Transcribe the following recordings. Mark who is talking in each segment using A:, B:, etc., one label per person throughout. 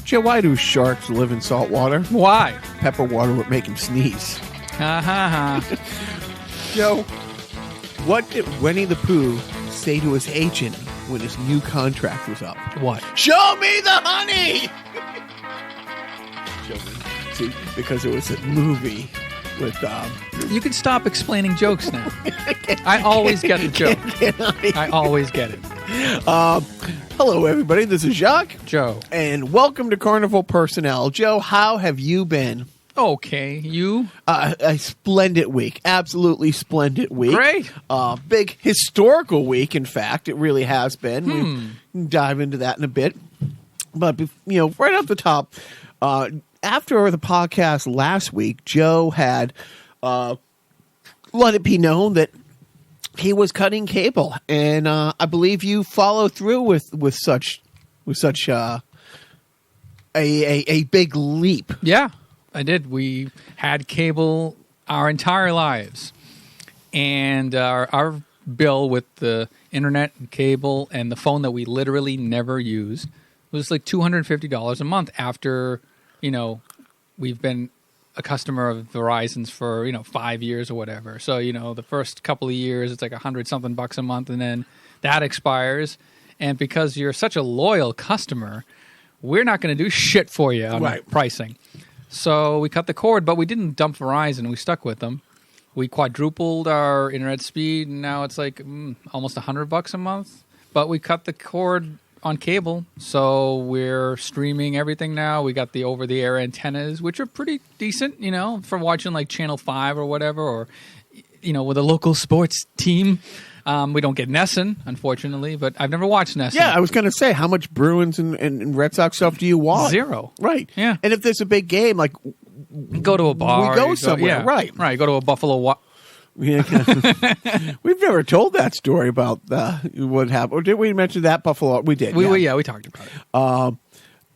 A: Joe, why do sharks live in salt water?
B: Why?
A: Pepper water would make him sneeze.
B: Ha ha ha.
A: Joe, what did Winnie the Pooh say to his agent when his new contract was up?
B: What?
A: Show me the honey! Show me. See, because it was a movie with...
B: You can stop explaining jokes now. I always get the joke. I always get it.
A: Hello, everybody. This is Jacques.
B: Joe.
A: And welcome to Carnival Personnel. Joe, how have you been?
B: Okay. You?
A: A splendid week. Absolutely splendid week.
B: Great.
A: Big historical week, in fact. It really has been. We can dive into that in a bit. But, right off the top, after the podcast last week, Joe had let it be known that he was cutting cable, and I believe you follow through with such a big leap.
B: Yeah, I did. We had cable our entire lives, and our bill with the internet and cable and the phone that we literally never used was like $250 a month. After we've been a customer of Verizon's for 5 years or whatever. So the first couple of years it's like $100-something a month, and then that expires. And because you're such a loyal customer, we're not going to do shit for you on pricing. So we cut the cord, but we didn't dump Verizon. We stuck with them. We quadrupled our internet speed, and now it's like almost $100 a month. But we cut the cord on cable, so we're streaming everything now. We got the over-the-air antennas, which are pretty decent, for watching like Channel 5 or whatever, or with a local sports team. We don't get NESN, unfortunately, but I've never watched NESN.
A: Yeah, I was going to say, how much Bruins and Red Sox stuff do you watch?
B: Zero.
A: Right.
B: Yeah.
A: And if there's a big game, like
B: go to a bar,
A: we go somewhere.
B: Right. Go to a Buffalo.
A: Yeah, we've never told that story about what happened. Or did we mention that Buffalo? We did.
B: We talked about it.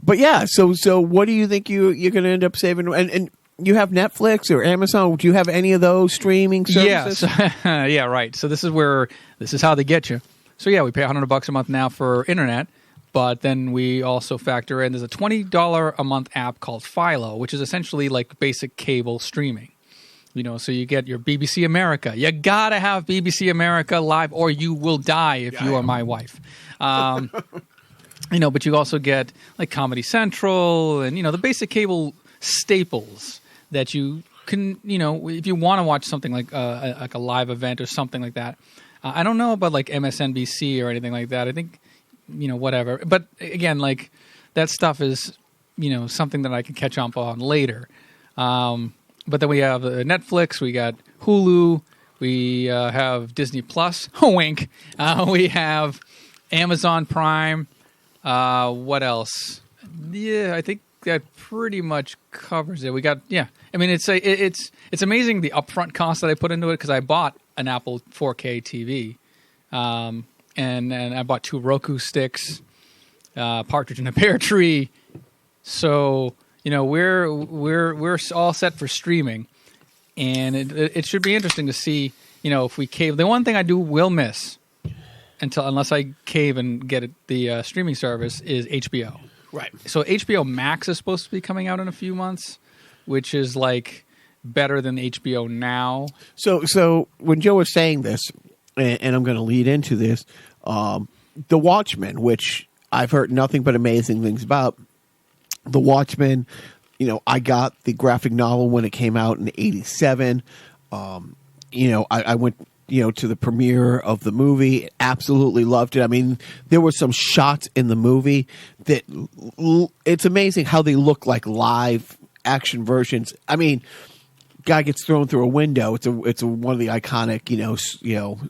A: But yeah, so what do you think you're going to end up saving? And you have Netflix or Amazon? Do you have any of those streaming services?
B: Yeah, yeah, right. So this is how they get you. So yeah, we pay $100 a month now for internet, but then we also factor in there's a $20 a month app called Philo, which is essentially like basic cable streaming. So you get your BBC America. You gotta have BBC America live, or you will die if you are my wife. But you also get like Comedy Central and the basic cable staples that you can, if you want to watch something like a live event or something like that. I don't know about like MSNBC or anything like that. I think whatever. But again, like that stuff is something that I can catch up on later. But then we have Netflix, we got Hulu, we have Disney Plus, wink. We have Amazon Prime. What else? Yeah, I think that pretty much covers it. We got I mean, it's amazing the upfront cost that I put into it, because I bought an Apple 4K TV, and I bought 2 Roku sticks, partridge in a pear tree. So we're all set for streaming, and it should be interesting to see, if we cave. The one thing I will miss unless I cave and get the streaming service is HBO. Right. So HBO Max is supposed to be coming out in a few months, which is like better than HBO Now.
A: So when Joe was saying this, and I'm going to lead into this, the Watchmen, which I've heard nothing but amazing things about. The Watchmen, I got the graphic novel when it came out in '87. I went, to the premiere of the movie. Absolutely loved it. I mean, there were some shots in the movie that it's amazing how they look like live action versions. I mean, guy gets thrown through a window. It's one of the iconic,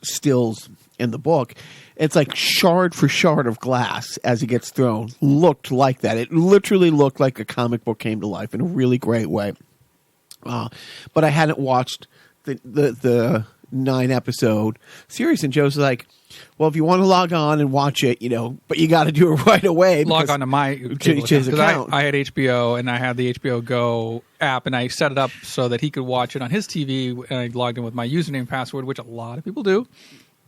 A: stills in the book. It's like shard for shard of glass as he gets thrown. Looked like that. It literally looked like a comic book came to life in a really great way. But I hadn't watched the 9-episode series, and Joe's like, well, if you want to log on and watch it, but you got to do it right away.
B: Log on to my account. I had HBO, and I had the HBO Go app, and I set it up so that he could watch it on his TV, and I logged in with my username and password, which a lot of people do.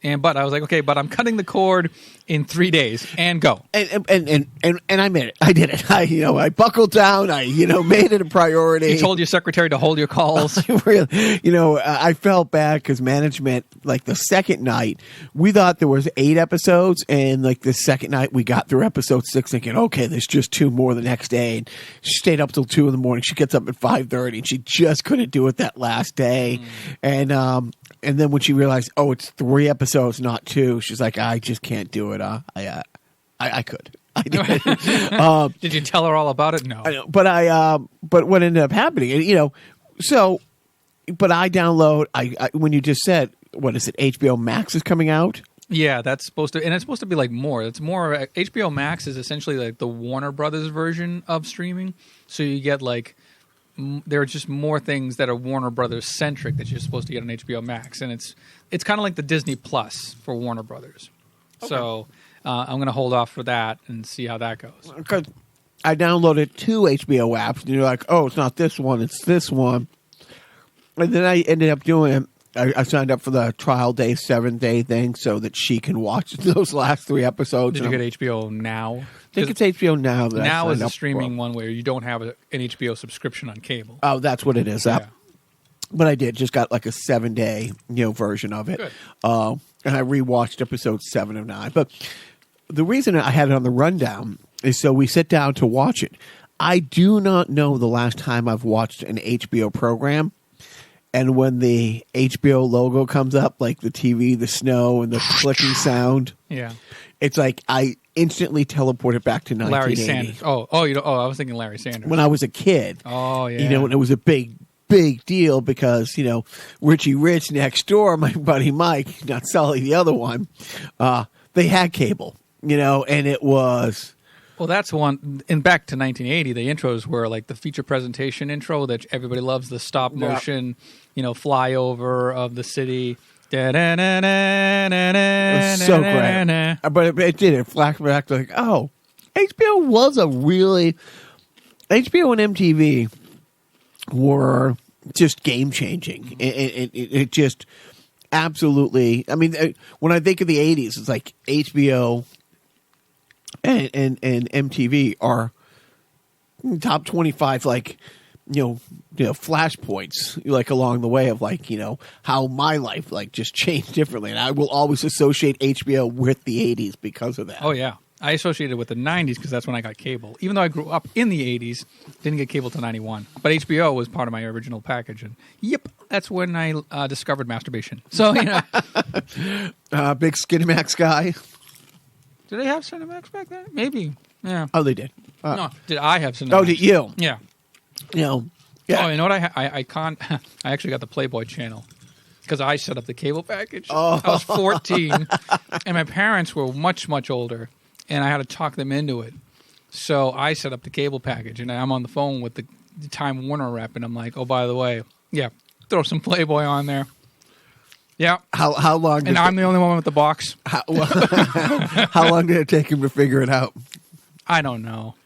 B: But I was like, okay, but I'm cutting the cord in 3 days and go.
A: And I made it. I did it. I buckled down. I made it a priority.
B: You told your secretary to hold your calls.
A: I felt bad because management, like the second night, we thought there was 8 episodes, and like the second night we got through episode 6, thinking, okay, there's just 2 more the next day. And she stayed up till 2 a.m. She gets up at 5:30, and she just couldn't do it that last day. And then when she realized, oh, it's 3 episodes, not 2, she's like, I just can't do it. I could. I did.
B: Did you tell her all about it? No.
A: I know, but what ended up happening, but I download. When you just said, what is it? HBO Max is coming out.
B: Yeah, that's supposed to, and it's supposed to be like more. It's more. HBO Max is essentially like the Warner Brothers version of streaming. So you get like. There are just more things that are Warner Brothers centric that you're supposed to get on HBO Max, and it's kind of like the Disney Plus for Warner Brothers. Okay. So I'm going to hold off for that and see how that goes.
A: Because I downloaded 2 HBO apps, and you're like, oh, it's not this one, it's this one, and then I ended up doing. I signed up for the trial day, 7-day thing, so that she can watch those last 3 episodes.
B: Did you get HBO Now?
A: I think it's HBO Now.
B: Now is a streaming one where you don't have an HBO subscription on cable.
A: Oh, that's what it is. Yeah. But I did. Just got like a 7-day version of it.
B: Good.
A: And I rewatched episode 7 of 9. But the reason I had it on the rundown is so we sit down to watch it. I do not know the last time I've watched an HBO program. And when the HBO logo comes up, like the TV, the snow, and the clicking sound, it's like I instantly teleported back to 1980.
B: Larry Sanders. I was thinking Larry Sanders.
A: When I was a kid.
B: Oh, yeah.
A: And it was a big deal because, Richie Rich next door, my buddy Mike, not Sully, the other one, they had cable, and it was...
B: Well, that's one. And back to 1980, the intros were like the feature presentation intro that everybody loves, the stop motion, flyover of the city. It
A: was so great. But it did. It flashed back to like, oh, HBO was HBO and MTV were just game changing. It just absolutely. I mean, when I think of the 80s, it's like HBO. And MTV are top 25, like, flashpoints, like along the way of like, how my life like just changed differently. And I will always associate HBO with the 80s because of that.
B: Oh, yeah. I associated with the 90s because that's when I got cable. Even though I grew up in the 80s, didn't get cable till 91. But HBO was part of my original package. And that's when I discovered masturbation. So,
A: big Skinamax guy.
B: Did they have Cinemax back then? Maybe. Yeah.
A: Oh, they did.
B: No, did I have Cinemax?
A: Oh, did you?
B: Yeah.
A: Yeah.
B: Oh, you know what? I can't. I actually got the Playboy channel because I set up the cable package.
A: Oh.
B: I was 14, and my parents were much, much older, and I had to talk them into it. So I set up the cable package, and I'm on the phone with the Time Warner rep, and I'm like, oh, by the way, throw some Playboy on there. Yeah.
A: How long?
B: And I'm the only one with the box.
A: How long did it take him to figure it out?
B: I don't know.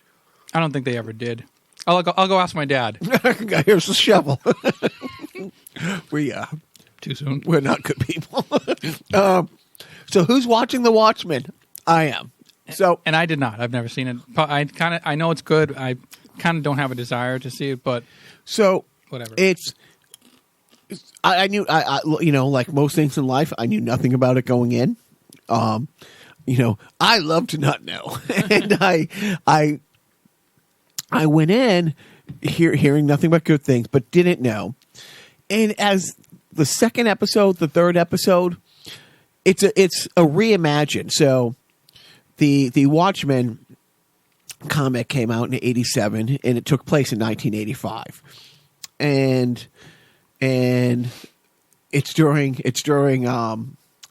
B: I don't think they ever did. I'll go ask my dad.
A: Here's the shovel.
B: Too soon.
A: We're not good people. So who's watching The Watchmen? I am. So
B: and I did not. I've never seen it. I know it's good. I kind of don't have a desire to see it, but whatever.
A: I knew, like most things in life, I knew nothing about it going in. I love to not know, and I went in hearing nothing but good things, but didn't know. And as the second episode, the third episode, it's a reimagine. So the Watchmen comic came out in '87, and it took place in 1985, and it's during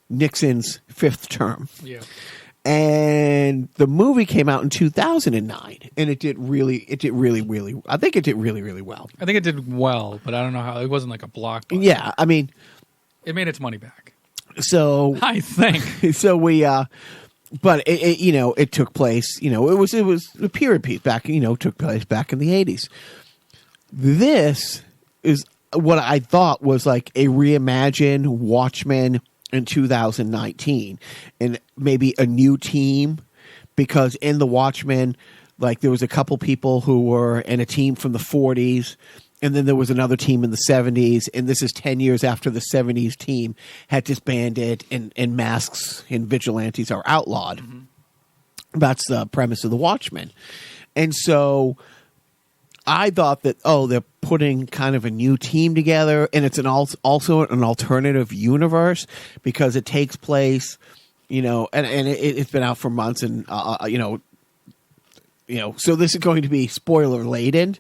A: Nixon's 5th term.
B: Yeah.
A: And the movie came out in 2009, and it did really I think it did really, really well.
B: I think it did well, but I don't know how. It wasn't like a blockbuster.
A: Yeah, I mean,
B: it made its money back.
A: So
B: I think.
A: So we but it took place, it was a period piece back, took place back in the 80s. This is what I thought was like a reimagined Watchmen in 2019, and maybe a new team, because in the Watchmen, like there was a couple people who were in a team from the 40s, and then there was another team in the 70s, and this is 10 years after the 70s team had disbanded and masks and vigilantes are outlawed. Mm-hmm. That's the premise of the Watchmen. And so I thought that, they're putting kind of a new team together, and it's also an alternative universe because it takes place, and it's been out for months, and so this is going to be spoiler laden,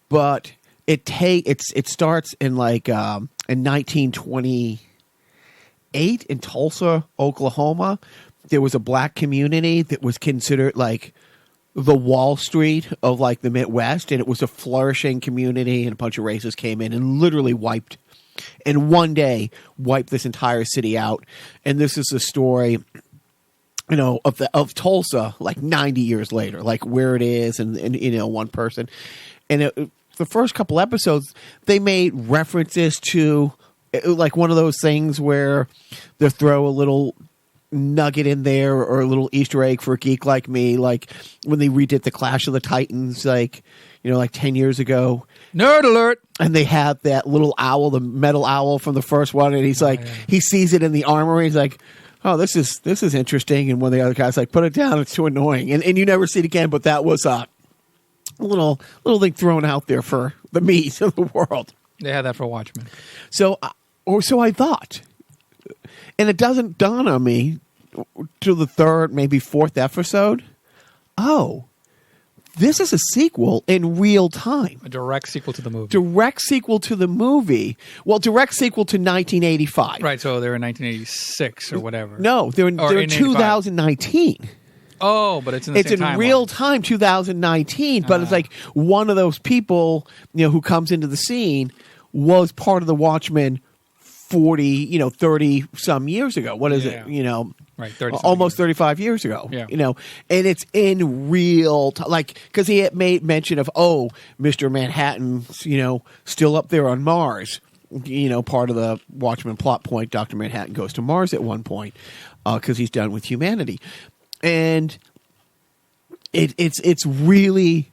A: but it starts in like in 1928 in Tulsa, Oklahoma. There was a black community that was considered like the Wall Street of like the Midwest, and it was a flourishing community, and a bunch of racists came in and literally wiped this entire city out. And this is the story, of Tulsa, like 90 years later, like where it is, and one person. And the first couple episodes, they made references to like one of those things where they throw a little nugget in there or a little Easter egg for a geek like me, like when they redid the Clash of the Titans, like 10 years ago.
B: Nerd alert!
A: And they had that little owl, the metal owl from the first one, and he's like, he sees it in the armory. He's like, "Oh, this is interesting." And one of the other guys like, "Put it down. It's too annoying." And you never see it again. But that was a little thing thrown out there for the meat of the world.
B: They had that for Watchmen.
A: So I thought, and it doesn't dawn on me till the third, maybe fourth episode. Oh, this is a sequel in real time.
B: A direct sequel to the movie.
A: Direct sequel to the movie. Well, direct sequel to 1985.
B: Right, so they're in 1986 or whatever.
A: No, they're in 2019.
B: Oh, but it's in the same timeline.
A: It's in real time, 2019, but it's like one of those people, who comes into the scene was part of the Watchmen 30 some years ago. What is it?
B: Right, 30
A: almost 35 years ago.
B: Yeah.
A: And it's in real time, like, because he had made mention of, Mr. Manhattan's, still up there on Mars. Part of the Watchmen plot point, Dr. Manhattan goes to Mars at one point because he's done with humanity. And it's really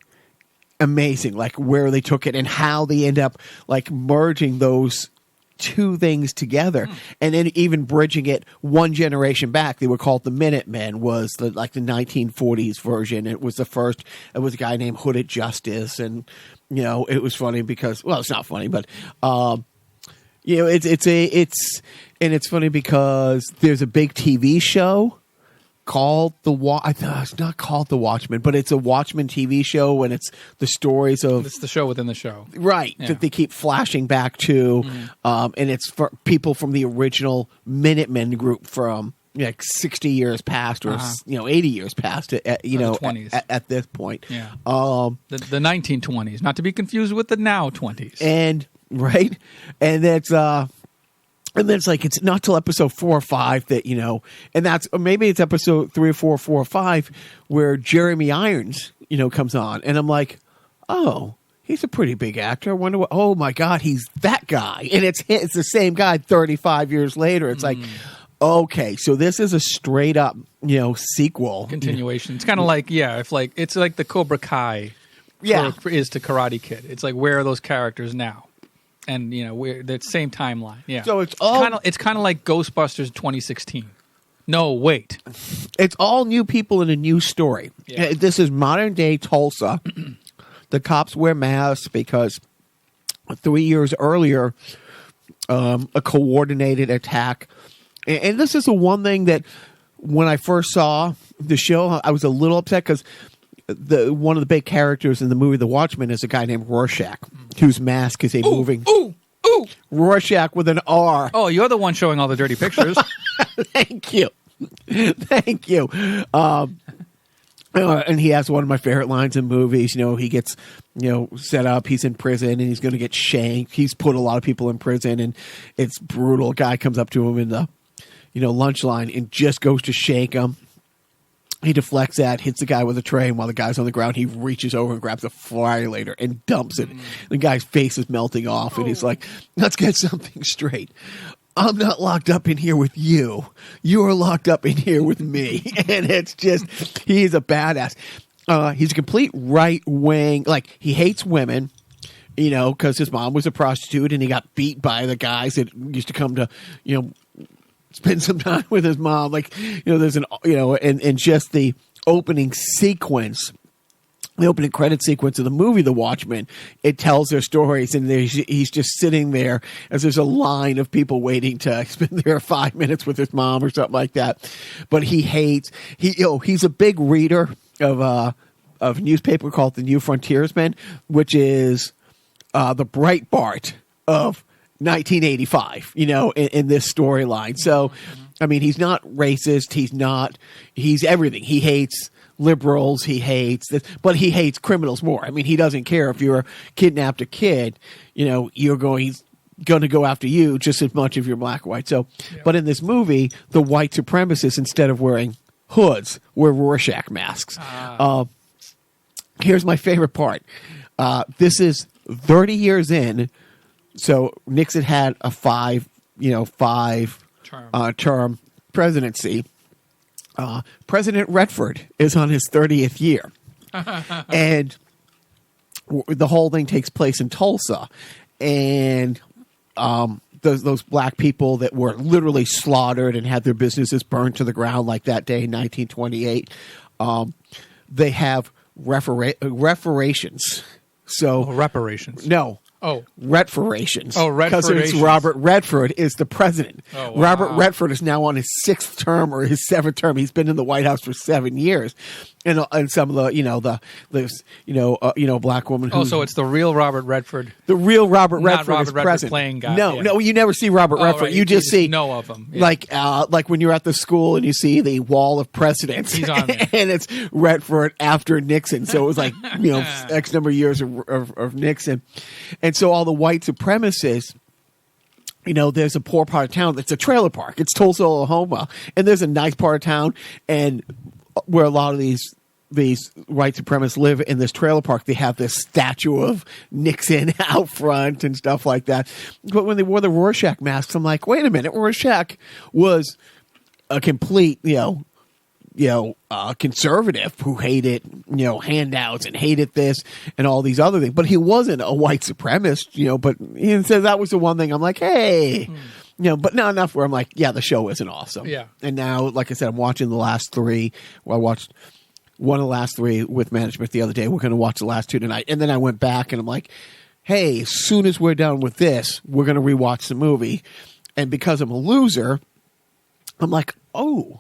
A: amazing, like where they took it and how they end up like merging those two things together, and then even bridging it one generation back. They were called the Minutemen, was the 1940s version. It was the first. It was a guy named Hooded Justice, and it was funny because, well, it's not funny, but it's funny because there's a big TV show called it's not called The Watchmen, but it's a Watchmen TV show, and it's the stories of...
B: It's the show within the show.
A: Right, that they keep flashing back to, and it's for people from the original Minutemen group from 60 years past or 80 years past at
B: 20s.
A: At this point.
B: Yeah. The 1920s, not to be confused with the now 20s.
A: And right, and that's and then it's like, it's not till episode 4 or 5 that, and that's, or maybe it's episode 3 or 4 or 5 where Jeremy Irons, comes on. And I'm like, oh, he's a pretty big actor. I wonder what, oh my God, he's that guy. And it's the same guy 35 years later. It's like, okay, so this is a straight up, sequel.
B: Continuation. It's kind of like, it's like the Cobra Kai is to Karate Kid. It's like, where are those characters now? And we're the same timeline. Yeah.
A: So it's all
B: it's kind of like Ghostbusters 2016. No, wait.
A: It's all new people in a new story.
B: Yeah.
A: This is modern day Tulsa. The cops wear masks because 3 years earlier, a coordinated attack. And this is the one thing that when I first saw the show, I was a little upset because one of the big characters in the movie The Watchmen is a guy named Rorschach, whose mask is a moving...
B: Ooh!
A: Rorschach with an R.
B: Oh, you're the one showing all the dirty pictures.
A: Thank you. Thank you. And he has one of my favorite lines in movies. He gets, set up. He's in prison and he's going to get shanked. He's put a lot of people in prison and it's brutal. A guy comes up to him in the, lunch line and just goes to shake him. He deflects that, hits the guy with a tray, and while the guy's on the ground, he reaches over and grabs a flyer and dumps it. The guy's face is melting off, and he's like, let's get something straight. I'm not locked up in here with you. You are locked up in here with me. And it's just, he's a badass. He's a complete right wing. Like, he hates women, you know, because his mom was a prostitute and he got beat by the guys that used to come to, you know, spend some time with his mom. Like, you know, there's an, you know, and just the opening sequence. The opening credit sequence of the movie, The Watchmen, it tells their stories, and he's just sitting there as there's a line of people waiting to spend their 5 minutes with his mom or something like that. But he's a big reader of a newspaper called The New Frontiersman, which is the Breitbart of 1985. You know, in this storyline. So, I mean, he's not racist. He's everything. He hates liberals, he hates this, but he hates criminals more. I mean, he doesn't care if you're kidnapped a kid, you know, he's going to go after you just as much if you're black or white. So, but in this movie, the white supremacists, instead of wearing hoods, wear Rorschach masks. Here's my favorite part. This is 30 years in. So Nixon had a five term presidency. President Redford is on his 30th year. And the whole thing takes place in Tulsa. And those black people that were literally slaughtered and had their businesses burned to the ground like that day in 1928, they have reparations. So
B: reparations.
A: No.
B: Oh.
A: Reparations.
B: Oh, reparations.
A: Because Robert Redford is the president.
B: Oh, wow.
A: Robert Redford is now on his 6th term or his 7th term. He's been in the White House for 7 years. And some of the black woman who...
B: Oh, so it's the real Robert Redford.
A: The real Robert
B: Not
A: Redford
B: Robert
A: is
B: Redford
A: president.
B: playing guy.
A: No, you never see Robert Redford.
B: Right.
A: You just see...
B: know of him. Yeah.
A: Like when you're at the school and you see the wall of presidents.
B: He's on there.
A: And it's Redford after Nixon. So it was like, X number of years of Nixon. And so all the white supremacists, you know, there's a poor part of town. It's a trailer park. It's Tulsa, Oklahoma. And there's a nice part of town. And where a lot of these white supremacists live in this trailer park, they have this statue of Nixon out front and stuff like that. But when they wore the Rorschach masks, I'm like, wait a minute, Rorschach was a complete, conservative who hated, handouts and hated this and all these other things. But he wasn't a white supremacist, but he said that was the one thing I'm like, hey, but not enough where I'm like, yeah, the show isn't awesome.
B: Yeah.
A: And now, like I said, I'm watching the last 3. Well, I watched one of the last 3 with management the other day. We're going to watch the last 2 tonight. And then I went back and I'm like, hey, as soon as we're done with this, we're going to rewatch the movie. And because I'm a loser, I'm like, oh,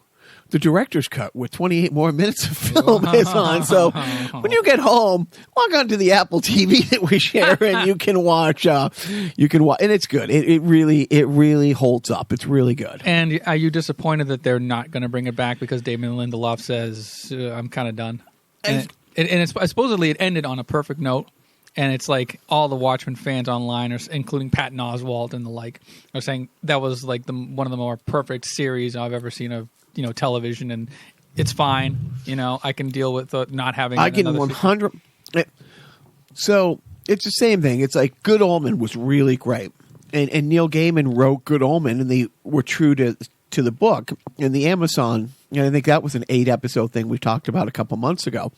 A: the director's cut with 28 more minutes of film is on. So when you get home, log on to the Apple TV that we share, and you can watch. And it's good. It really holds up. It's really good.
B: And are you disappointed that they're not going to bring it back because Damon Lindelof says I'm kind of done? And it's supposedly it ended on a perfect note. And it's like all the Watchmen fans online, including Patton Oswalt and the like, are saying that was like one of the more perfect series I've ever seen of television, and it's fine. I can deal with not having.
A: I can 100. So it's the same thing. It's like Good Omen was really great, and Neil Gaiman wrote Good Omen, and they were true to the book. And the Amazon, I think that was an 8-episode thing we talked about a couple months ago,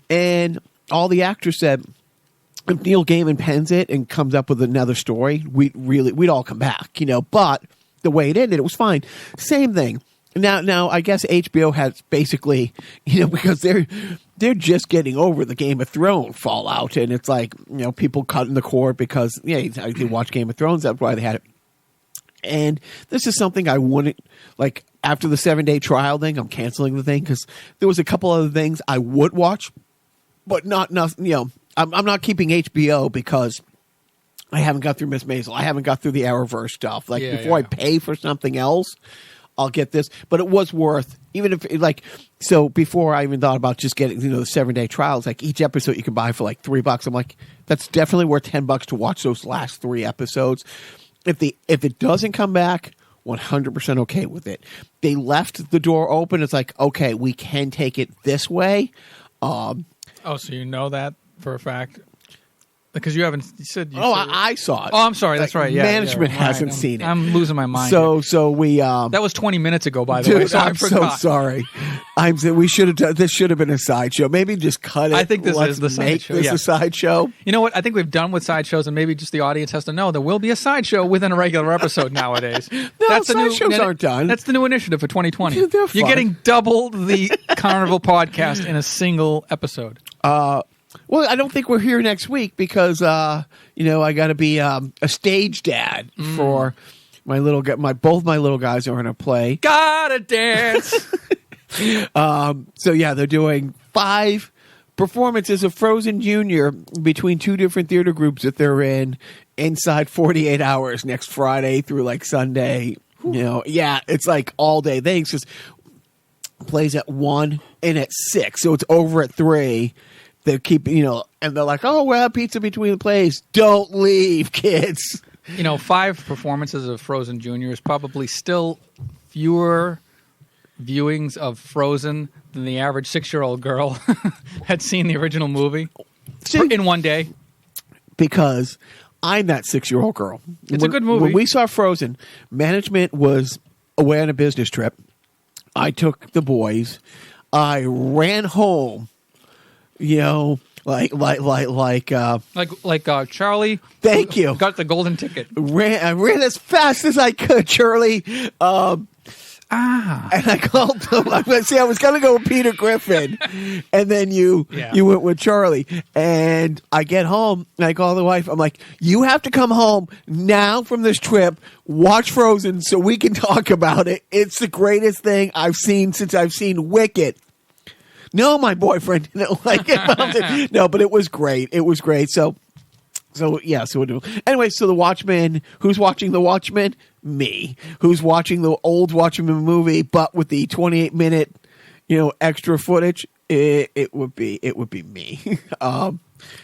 A: and all the actors said, if Neil Gaiman pens it and comes up with another story, we'd all come back, But the way it ended, it was fine. Same thing. Now, I guess HBO has basically, because they're just getting over the Game of Thrones fallout, and it's like, people cutting the cord because they watch Game of Thrones. That's why they had it. And this is something I wouldn't like after the 7-day trial thing. I'm canceling the thing because there was a couple other things I would watch, but not enough. I'm not keeping HBO because I haven't got through Miss Maisel. I haven't got through the Arrowverse stuff. Before I pay for something else, I'll get this. But it was worth, even if so before I even thought about just getting, the 7-day trials, like each episode you can buy for like $3. I'm like, that's definitely worth $10 to watch those last 3 episodes. If it doesn't come back, 100% okay with it. They left the door open. It's like, okay, we can take it this way.
B: So you know that for a fact? Because you haven't you said. You
A: Oh,
B: said
A: I saw it.
B: Oh, I'm sorry. That's right. Yeah,
A: management
B: yeah,
A: hasn't
B: right.
A: seen it.
B: I'm losing my mind.
A: So we.
B: That was 20 minutes ago, by the way.
A: Dude,
B: So I
A: I'm so
B: forgot.
A: sorry. We should have done. This should have been a sideshow. Maybe just cut it.
B: I think this
A: Let's
B: is the
A: make
B: sideshow,
A: this
B: yeah.
A: a sideshow.
B: You know what? I think we've done with sideshows, and maybe just the audience has to know there will be a sideshow within a regular episode nowadays.
A: sideshows aren't done.
B: That's the new initiative for 2020.
A: Dude, they're
B: You're
A: fun.
B: getting double the Carnival podcast in a single episode.
A: Well, I don't think we're here next week because I got to be a stage dad for my little both my little guys are going to play.
B: Gotta dance.
A: So yeah, they're doing 5 performances of Frozen Junior between 2 different theater groups that they're in inside 48 hours next Friday through like Sunday. Yeah, it's like all day things. Just plays at 1 and at 6, so it's over at 3. They keep, and they're like, oh, we'll have pizza between the plays. Don't leave, kids.
B: 5 performances of Frozen Junior is probably still fewer viewings of Frozen than the average 6-year-old girl had seen the original movie in one day.
A: Because I'm that 6-year-old girl.
B: It's a good movie.
A: When we saw Frozen, management was away on a business trip. I took the boys. I ran home. Like
B: Charlie.
A: Thank you.
B: Got the golden ticket.
A: I ran as fast as I could, Charlie. And I called them. I was going to go with Peter Griffin, and then you went with Charlie. And I get home, and I call the wife. I'm like, you have to come home now from this trip, watch Frozen so we can talk about it. It's the greatest thing I've seen since I've seen Wicked. No, my boyfriend didn't like it. No, but it was great. It was great. So yeah. So anyway. So the Watchmen. Who's watching the Watchmen? Me. Who's watching the old Watchmen movie, but with the 28-minute, extra footage? It would be me.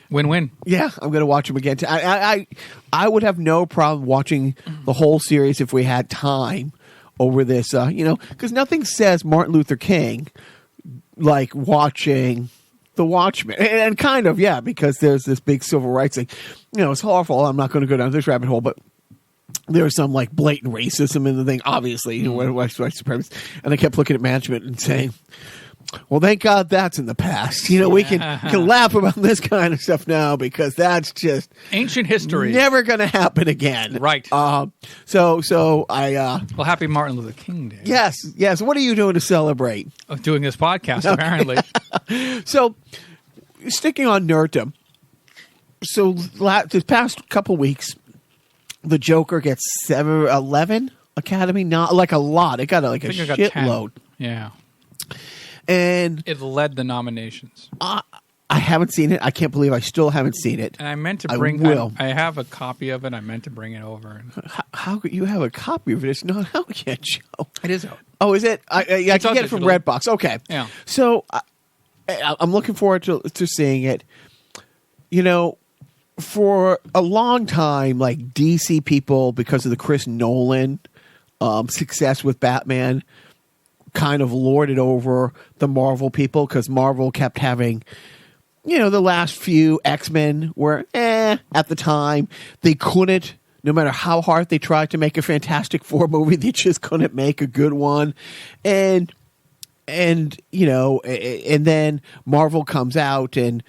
B: Win-win.
A: Yeah, I'm going to watch them again. I would have no problem watching the whole series if we had time over this. Because nothing says Martin Luther King like watching The Watchmen, and kind of, yeah, because there's this big civil rights thing. It's awful. I'm not going to go down this rabbit hole, but there's some like blatant racism in the thing, obviously, white supremacy. And I kept looking at management and saying, well, thank God that's in the past. We can laugh about this kind of stuff now because that's just
B: ancient history.
A: Never going to happen again.
B: Right.
A: So I.
B: Well, happy Martin Luther King Day.
A: Yes. What are you doing to celebrate?
B: Doing this podcast, apparently.
A: So, sticking on nerddom. So, this past couple weeks, the Joker gets 11 Academy, not like a lot. It got like a shitload.
B: Yeah.
A: And
B: it led the nominations.
A: I haven't seen it. I can't believe I still haven't seen it.
B: And I meant to bring. I have a copy of it. I meant to bring it over.
A: How could you have a copy of it? It's not out yet, Joe.
B: It is out.
A: Oh, is it? I can get it from Redbox. Okay.
B: Yeah.
A: So I'm looking forward to seeing it. For a long time, like DC people, because of the Chris Nolan success with Batman, kind of lorded over the Marvel people because Marvel kept having, the last few X-Men were at the time. They couldn't, no matter how hard they tried to make a Fantastic Four movie, they just couldn't make a good one. And then Marvel comes out and,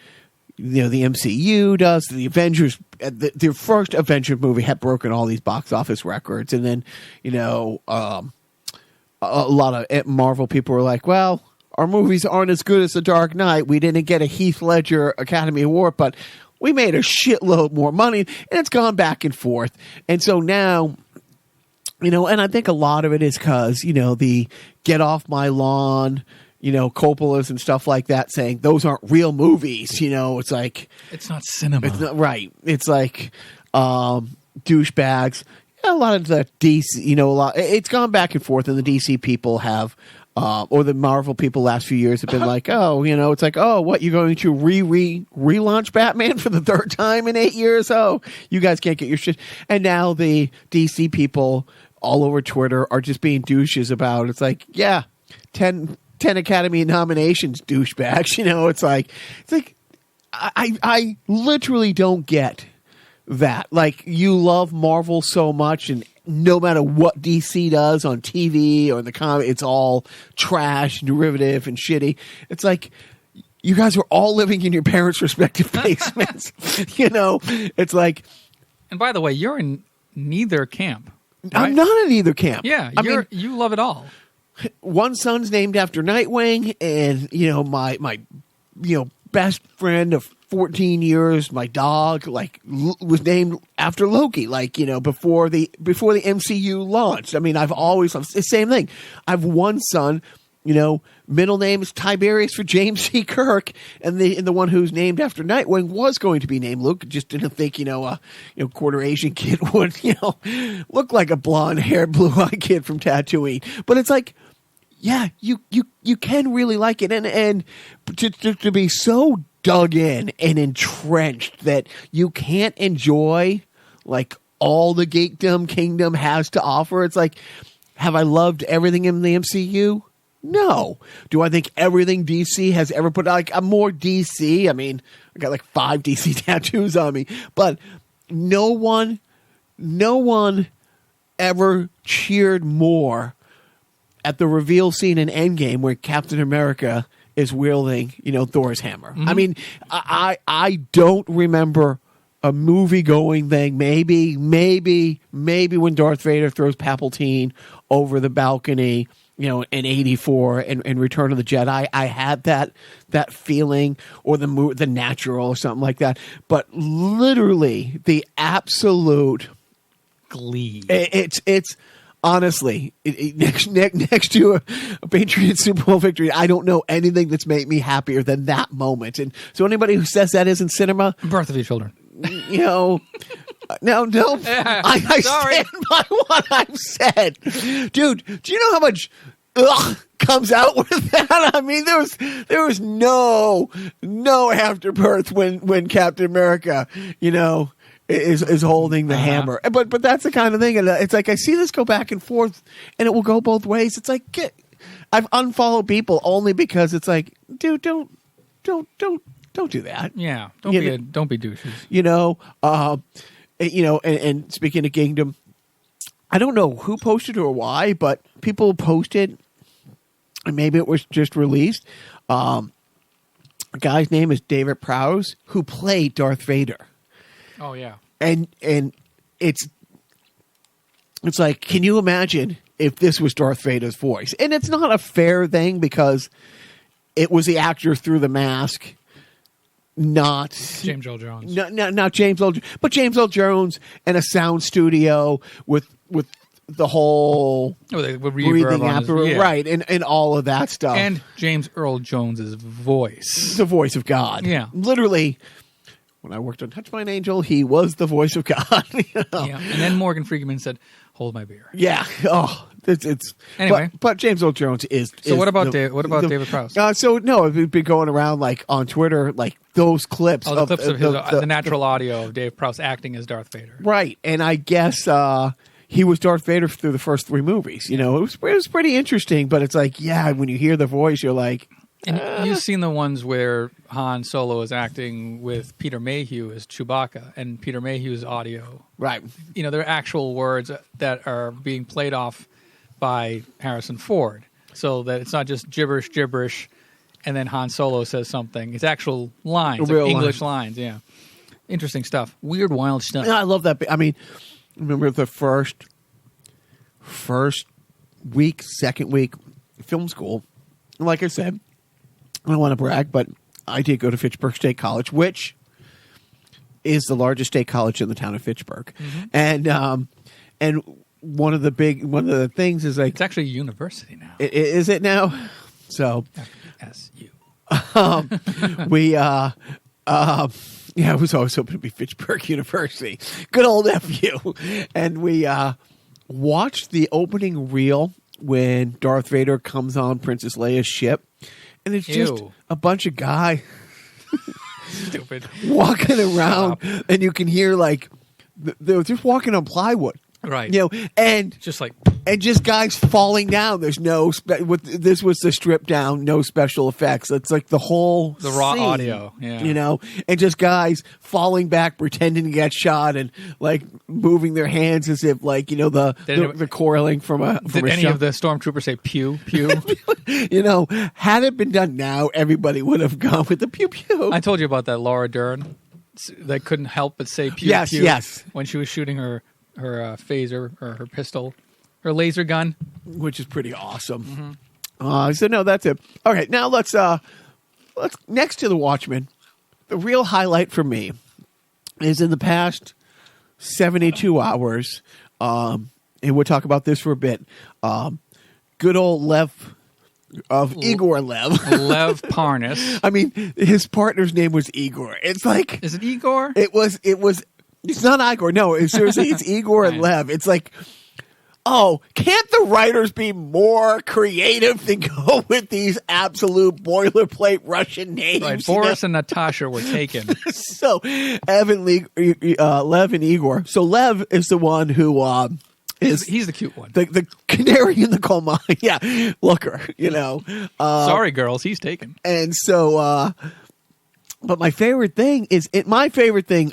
A: the MCU does, the Avengers, their first Avengers movie had broken all these box office records. And then, a lot of Marvel people were like, well, our movies aren't as good as The Dark Knight. We didn't get a Heath Ledger Academy Award, but we made a shitload more money, and it's gone back and forth. And so now, and I think a lot of it is because, the get off my lawn, Coppola's and stuff like that saying those aren't real movies. It's like...
B: It's not cinema.
A: It's not, right. It's like douchebags. A lot of the DC, it's gone back and forth, and the DC people have, or the Marvel people last few years have been like, it's like, what, you're going to relaunch Batman for the 3rd time in 8 years? Oh, you guys can't get your shit. And now the DC people all over Twitter are just being douches about, it's like, 10 Academy nominations, douchebags. It's like, I literally don't get that. Like, you love Marvel so much, and no matter what DC does on TV or in the comic, it's all trash, derivative, and shitty. It's like, you guys are all living in your parents' respective basements. It's like...
B: And by the way, you're in neither camp. Right?
A: I'm not in either camp.
B: Yeah, you love it all.
A: One son's named after Nightwing, and my best friend of 14 years, my dog, was named after Loki. Before the MCU launched. I mean, I've always loved the same thing. I've one son. Middle name is Tiberius for James C. Kirk, and the one who's named after Nightwing was going to be named Luke. Just didn't think a quarter Asian kid would look like a blonde-haired, blue-eyed kid from Tatooine. But it's like, yeah, you can really like it, and to be so dug in and entrenched that you can't enjoy all the geekdom Kingdom has to offer. It's like, have I loved everything in the MCU? No. Do I think everything DC has ever put out? I'm more DC. I mean, I got 5 DC tattoos on me. But no one ever cheered more at the reveal scene in Endgame where Captain America is wielding, Thor's hammer. Mm-hmm. I mean, I don't remember a movie-going thing. Maybe when Darth Vader throws Palpatine over the balcony, in 84 and Return of the Jedi, I had that feeling, or the Natural or something like that. But literally, the absolute
B: glee.
A: It's honestly next to a Patriot Super Bowl victory. I don't know anything that's made me happier than that moment. And so anybody who says that isn't cinema,
B: birth of your children.
A: No.
B: Yeah,
A: I stand by what I've said. Dude, do you know how much comes out with that? I mean, there was no afterbirth when Captain America, is holding the hammer. But that's the kind of thing. And it's like, I see this go back and forth, and it will go both ways. It's like, I've unfollowed people only because it's like, dude, don't do that.
B: Yeah, don't be douches.
A: And speaking of Kingdom, I don't know who posted or why, but people posted, and maybe it was just released. A guy's name is David Prowse, who played Darth Vader.
B: Oh yeah,
A: and it's like, can you imagine if this was Darth Vader's voice? And it's not a fair thing because it was the actor through the mask. Not
B: James Earl Jones.
A: Not James Earl, but James Earl Jones and a sound studio with the whole breathing apparatus, right, and all of that stuff.
B: And James Earl Jones's voice,
A: the voice of God.
B: Yeah,
A: literally. When I worked on Touch by an Angel, he was the voice of God.
B: Yeah, and then Morgan Freeman said, "Hold my beer."
A: Yeah. Oh, it's
B: anyway.
A: But James Earl Jones is.
B: So what about David Prowse?
A: So no, we've been going around on Twitter, those clips.
B: The clips of the natural audio of Dave Prowse acting as Darth Vader.
A: Right, and I guess he was Darth Vader through the first 3 movies. It was pretty interesting, but it's like, yeah, when you hear the voice, you're like.
B: And you've seen the ones where Han Solo is acting with Peter Mayhew as Chewbacca, and Peter Mayhew's audio.
A: Right.
B: There are actual words that are being played off by Harrison Ford, so that it's not just gibberish, and then Han Solo says something. It's actual lines, English lines. Yeah. Interesting stuff. Weird, wild stuff.
A: Yeah, I love that. I mean, remember the first week, second week, film school. Like I said, I don't want to brag, but I did go to Fitchburg State College, which is the largest state college in the town of Fitchburg. Mm-hmm. And one of the things is
B: it's actually a university now.
A: Is it now? So
B: SU.
A: I was always hoping to be Fitchburg University. Good old FU. And we watched the opening reel when Darth Vader comes on Princess Leia's ship. And it's just a bunch of guys
B: stupid
A: walking around, and you can hear they're just walking on plywood.
B: Right.
A: And
B: just like
A: and just guys falling down. There's no this was the stripped down, no special effects. It's like the
B: raw
A: scene,
B: audio,
A: and just guys falling back, pretending to get shot, and like moving their hands as if like the coiling from a.
B: Did any of the stormtroopers say pew pew?
A: Had it been done now, everybody would have gone with the pew pew.
B: I told you about that Laura Dern that couldn't help but say pew pew.
A: Yes.
B: When she was shooting her phaser or her pistol. Her laser gun,
A: which is pretty awesome. So no, that's it. Okay, now let's next to the Watchmen. The real highlight for me is in the past 72 hours, and we'll talk about this for a bit. Good old Lev Igor Lev
B: Parnas.
A: I mean, his partner's name was Igor. It's like,
B: is it Igor?
A: It was. It's not Igor. No, seriously, it's Igor and Lev. It's like. Oh, can't the writers be more creative than go with these absolute boilerplate Russian names?
B: Right, Boris and Natasha were taken.
A: So, Lev and Igor. So, Lev is the one who
B: he's the cute one.
A: The canary in the coal mine. Yeah, looker,
B: Sorry, girls, he's taken.
A: And so... But my favorite thing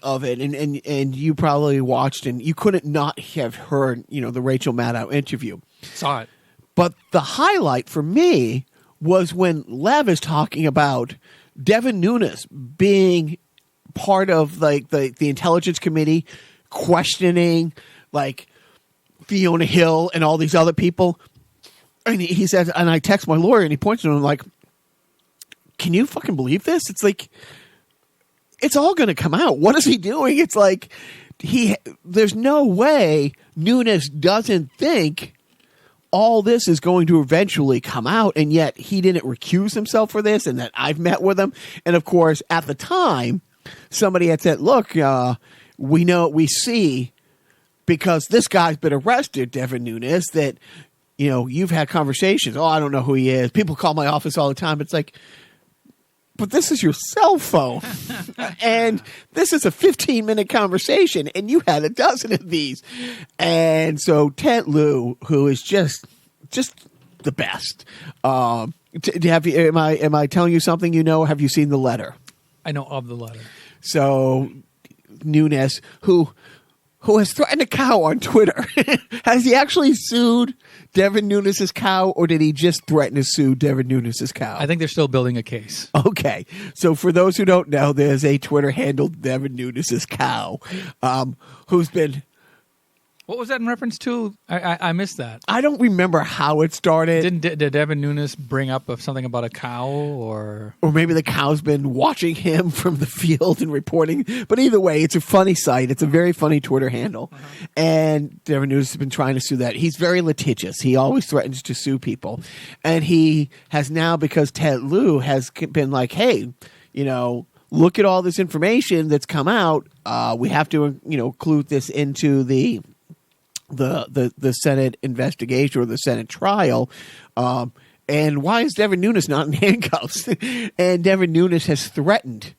A: of it, and you probably watched, and you couldn't not have heard, the Rachel Maddow interview.
B: Saw it.
A: But the highlight for me was when Lev is talking about Devin Nunes being part of like the intelligence committee, questioning like Fiona Hill and all these other people. And he says, and I text my lawyer, and he points to him like, "Can you fucking believe this?" It's like. It's all going to come out. What is he doing? It's like there's no way Nunes doesn't think all this is going to eventually come out, and yet he didn't recuse himself for this, and that I've met with him. And, of course, at the time, somebody had said, look, we see, because this guy's been arrested, Devin Nunes, that, you've had conversations. Oh, I don't know who he is. People call my office all the time. It's like, but this is your cell phone, and this is a 15-minute conversation, and you had a dozen of these. And so Ted Lieu, who is just the best. Am I telling you something you know? Have you seen the letter?
B: I know of the letter.
A: So Nunes, who has threatened a cow on Twitter, has he actually sued Devin Nunes' cow, or did he just threaten to sue Devin Nunes' cow?
B: I think they're still building a case.
A: Okay. So for those who don't know, there's a Twitter handle, Devin Nunes' cow, who's been...
B: What was that in reference to? I missed that.
A: I don't remember how it started.
B: Did Devin Nunes bring up something about a cow, or
A: maybe the cow's been watching him from the field and reporting? But either way, it's a funny site. It's a very funny Twitter handle, and Devin Nunes has been trying to sue that. He's very litigious. He always threatens to sue people, and he has now, because Ted Lieu has been like, hey, look at all this information that's come out. We have to include this into the Senate investigation or the Senate trial. And why is Devin Nunes not in handcuffs? And Devin Nunes has threatened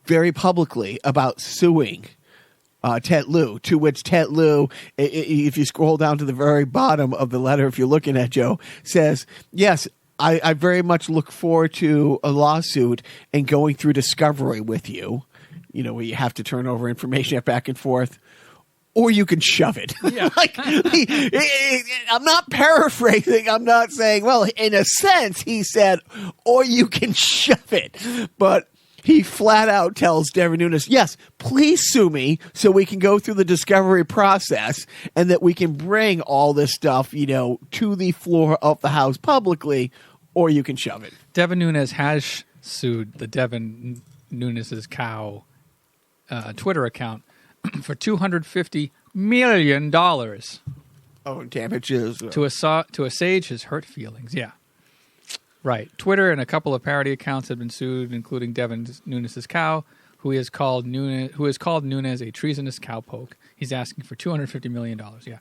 A: very publicly about suing Ted Lieu, to which Ted Lieu, if you scroll down to the very bottom of the letter, if you're looking at Joe, says, yes, I very much look forward to a lawsuit and going through discovery with you, where you have to turn over information back and forth. Or you can shove it. Yeah. I'm not paraphrasing. I'm not saying, well, in a sense, he said, or you can shove it. But he flat out tells Devin Nunes, yes, please sue me so we can go through the discovery process and that we can bring all this stuff, to the floor of the House publicly, or you can shove it.
B: Devin Nunes has sued the Devin Nunes' cow Twitter account for $250 million.
A: Oh, damages.
B: To assuage his hurt feelings. Yeah. Right. Twitter and a couple of parody accounts have been sued, including Devin Nunes' cow, who has called Nunes a treasonous cowpoke. He's asking for $250 million. Yeah.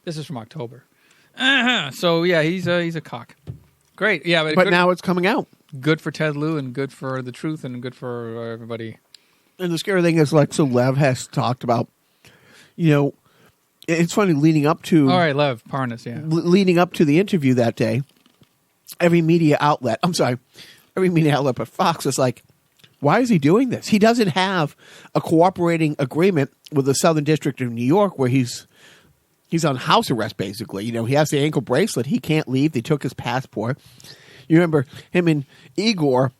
B: This is from October. So, yeah, he's a cock. Great. Yeah,
A: but now it's coming out.
B: Good for Ted Lieu and good for the truth and good for everybody.
A: And the scary thing is, so Lev has talked about, it's funny, leading up to...
B: All right, Lev Parnas, yeah.
A: Leading up to the interview that day, every media outlet but Fox was like, why is he doing this? He doesn't have a cooperating agreement with the Southern District of New York where he's on house arrest, basically. You know, he has the ankle bracelet. He can't leave. They took his passport. You remember him and Igor,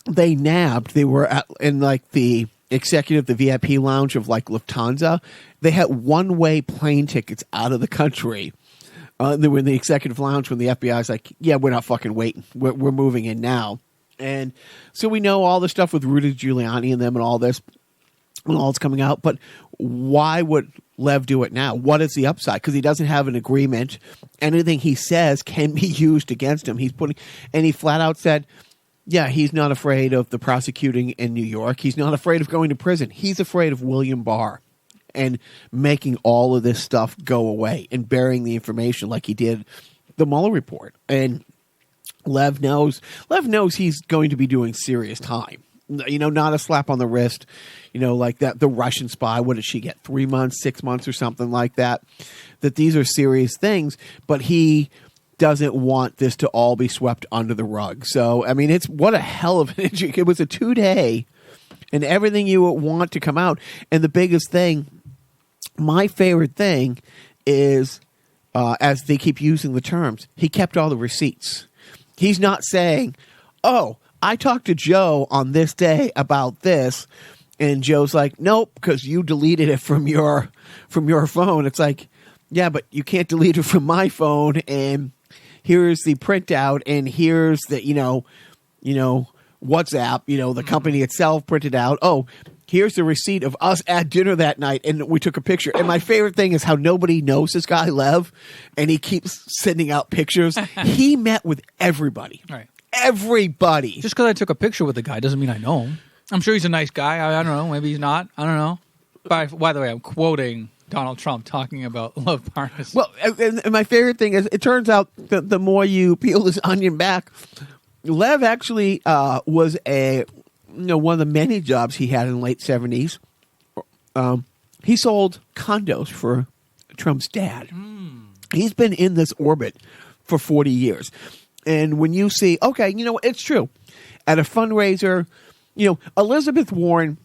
A: they nabbed. They were in like the executive, the VIP lounge of like Lufthansa. They had one-way plane tickets out of the country. They were in the executive lounge when the FBI's like, yeah, we're not fucking waiting. We're moving in now. And so we know all the stuff with Rudy Giuliani and them and all this and all it's coming out. But why would Lev do it now? What is the upside? Because he doesn't have an agreement. Anything he says can be used against him. And he flat out said, yeah, he's not afraid of the prosecuting in New York. He's not afraid of going to prison. He's afraid of William Barr and making all of this stuff go away and burying the information like he did the Mueller report. And Lev knows he's going to be doing serious time. You know, not a slap on the wrist, you know, like that. The Russian spy, what did she get? 3 months, 6 months or something like that. That these are serious things, but he doesn't want this to all be swept under the rug. So, I mean, it's what a hell of an injury. It was a 2-day and everything you would want to come out. And the biggest thing, my favorite thing is, as they keep using the terms, he kept all the receipts. He's not saying, oh, I talked to Joe on this day about this, and Joe's like, nope, because you deleted it from your phone. It's like, yeah, but you can't delete it from my phone, and here's the printout, and here's the, you know, WhatsApp, you know, the company itself printed out. Oh, here's the receipt of us at dinner that night, and we took a picture. And my favorite thing is how nobody knows this guy, Lev, and he keeps sending out pictures. He met with everybody.
B: Right.
A: Everybody.
B: Just because I took a picture with the guy doesn't mean I know him. I'm sure he's a nice guy. I don't know. Maybe he's not. I don't know. By the way, I'm quoting Donald Trump talking about Lev Parnas.
A: Well, and my favorite thing is it turns out that the more you peel this onion back, Lev actually was one of the many jobs he had in the late 70s. He sold condos for Trump's dad. He's been in this orbit for 40 years. And when you see, okay, you know, it's true. At a fundraiser, you know, Elizabeth Warren,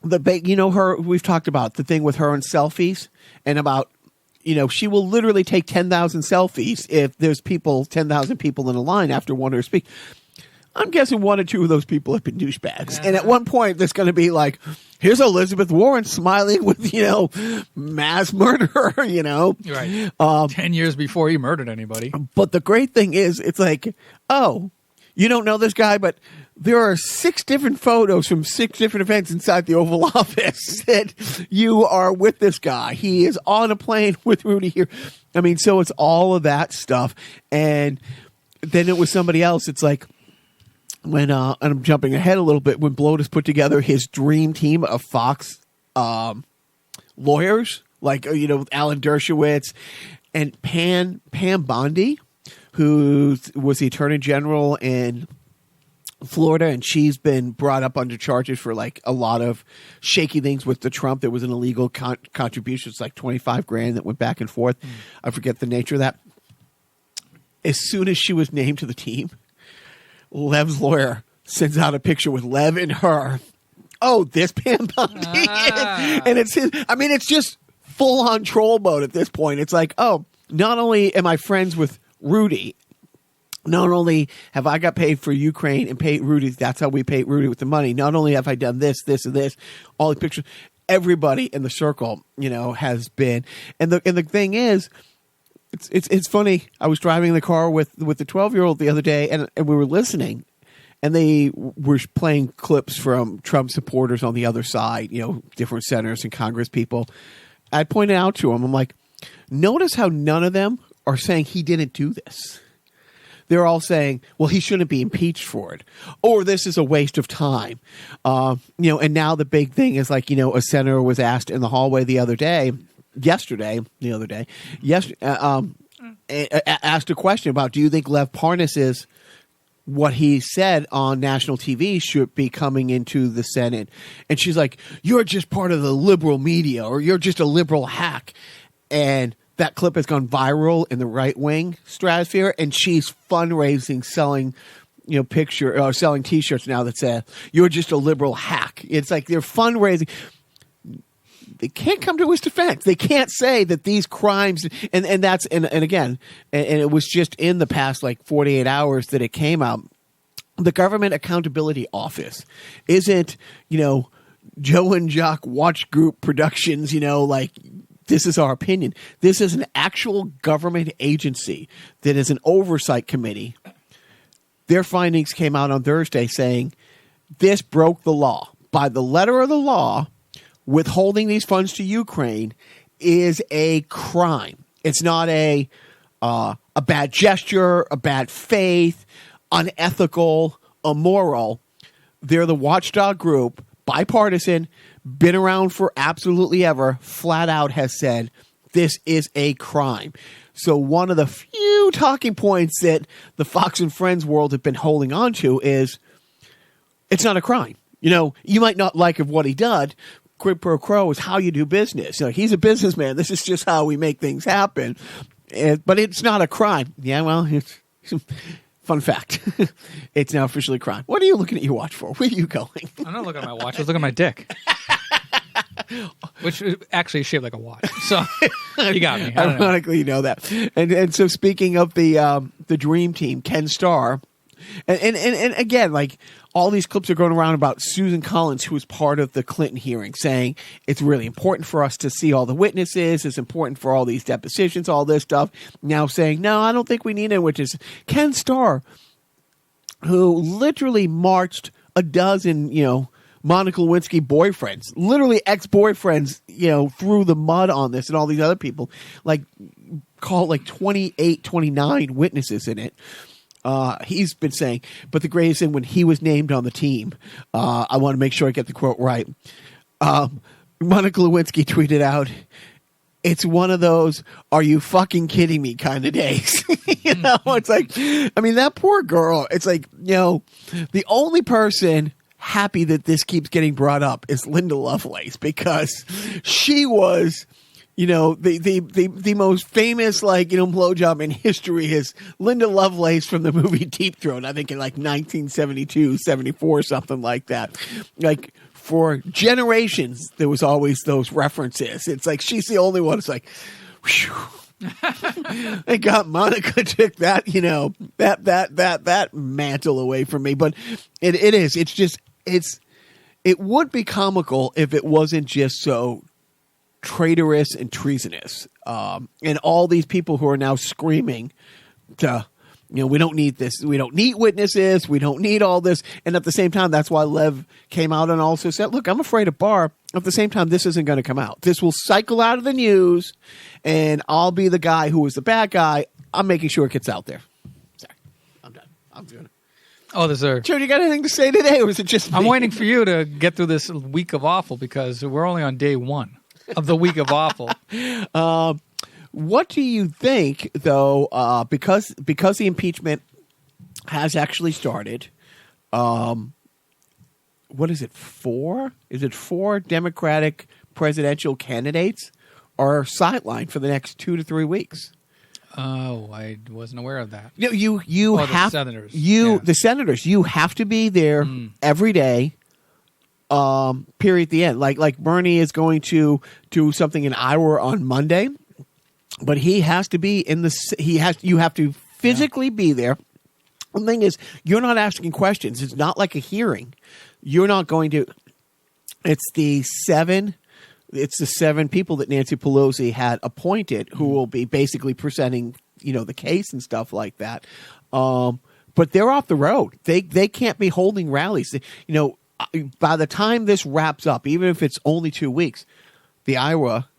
A: her, we've talked about the thing with her and selfies and about, you know, she will literally take 10,000 selfies if there's 10,000 people in a line after one of her speak. I'm guessing 1 or 2 of those people have been douchebags. And at one point, there's going to be like, here's Elizabeth Warren smiling with, you know, mass murderer, you know.
B: Right. 10 years before he murdered anybody.
A: But the great thing is, it's like, oh, you don't know this guy, but there are 6 different photos from 6 different events inside the Oval Office that you are with this guy. He is on a plane with Rudy here. I mean, so it's all of that stuff. And then it was somebody else. It's like, when and I'm jumping ahead a little bit, when Blotus put together his dream team of Fox lawyers, like, you know, Alan Dershowitz and Pam Bondi, who was the attorney general in Florida, and she's been brought up under charges for like a lot of shaky things with the Trump. There was an illegal contribution. It's like $25,000 that went back and forth. I forget the nature of that. As soon as she was named to the team, Lev's lawyer sends out a picture with Lev and her. Oh, this Pam Bondi. And it's his. I mean, it's just full on troll mode at this point. It's like, oh, not only am I friends with Rudy, not only have I got paid for Ukraine and paid Rudy, that's how we pay Rudy with the money. Not only have I done this, this, and this, all the pictures, everybody in the circle, you know, has been. And the thing is, It's funny. I was driving in the car with the 12-year-old the other day, and we were listening, and they were playing clips from Trump supporters on the other side, you know, different senators and Congress people. I pointed out to him, I'm like, notice how none of them are saying he didn't do this. They're all saying, well, he shouldn't be impeached for it, or this is a waste of time. You know, and now the big thing is like, you know, a senator was asked in the hallway yesterday, asked a question about, do you think Lev Parnas is what he said on national TV should be coming into the Senate. And she's like, you're just part of the liberal media, or you're just a liberal hack. And that clip has gone viral in the right-wing stratosphere, and she's fundraising, selling selling T-shirts now that say, you're just a liberal hack. It's like they're fundraising. They can't come to his defense. They can't say that these crimes, and again, it was just in the past like 48 hours that it came out. The Government Accountability Office isn't, Joe and Jacques Watch Group Productions, like this is our opinion. This is an actual government agency that is an oversight committee. Their findings came out on Thursday saying this broke the law. By the letter of the law, withholding these funds to Ukraine is a crime. It's not a bad gesture, a bad faith, unethical, immoral. They're the watchdog group, bipartisan, been around for absolutely ever, flat out has said this is a crime. So one of the few talking points that the Fox and Friends world have been holding on to is it's not a crime. You might not like of what he did. Quid pro quo is how you do business. He's a businessman. This is just how we make things happen. But it's not a crime. Yeah, well, it's fun fact. It's now officially a crime. What are you looking at your watch for? Where are you going?
B: I'm not looking at my watch. I was looking at my dick. Which actually is shaped like a watch. So you got me.
A: Ironically, you know that. And so speaking of the Dream Team, Ken Starr, and again, like all these clips are going around about Susan Collins, who was part of the Clinton hearing, saying it's really important for us to see all the witnesses. It's important for all these depositions, all this stuff. Now saying, no, I don't think we need it, which is Ken Starr, who literally marched a dozen, Monica Lewinsky boyfriends, literally ex-boyfriends, through the mud on this, and all these other people, call it 28, 29 witnesses in it. He's been saying, but the greatest thing when he was named on the team, I want to make sure I get the quote right. Monica Lewinsky tweeted out, it's one of those, are you fucking kidding me kind of days. It's like, that poor girl, it's like, the only person happy that this keeps getting brought up is Linda Lovelace, because she was, the most famous, blowjob in history is Linda Lovelace from the movie Deep Throat, I think in 1972, 74, something like that. For generations, there was always those references. It's like she's the only one. It's like, whew. Thank God Monica took that, that mantle away from me. But it would be comical if it wasn't just so traitorous and treasonous. And all these people who are now screaming to, we don't need this. We don't need witnesses. We don't need all this. And at the same time, that's why Lev came out and also said, look, I'm afraid of Barr. At the same time, this isn't going to come out. This will cycle out of the news, and I'll be the guy who was the bad guy. I'm making sure it gets out there. Sorry. I'm done. I'm doing it.
B: Oh, there's a...
A: Joe, you got anything to say today, or is it just me?
B: I'm waiting for you to get through this week of awful, because we're only on day one of the week of awful.
A: What do you think, though, because the impeachment has actually started, what is it, 4? Is it 4 Democratic presidential candidates are sidelined for the next 2 to 3 weeks?
B: Oh, I wasn't aware of that.
A: You have
B: the senators.
A: The senators. You have to be there every day. Period. At the end, like Bernie is going to do something in Iowa on Monday, but he has to be in the. You have to physically be there. The thing is, you're not asking questions. It's not like a hearing. You're not going to. It's the 7 people that Nancy Pelosi had appointed who will be basically presenting, the case and stuff like that. But they're off the road. They can't be holding rallies. By the time this wraps up, even if it's only 2 weeks, the Iowa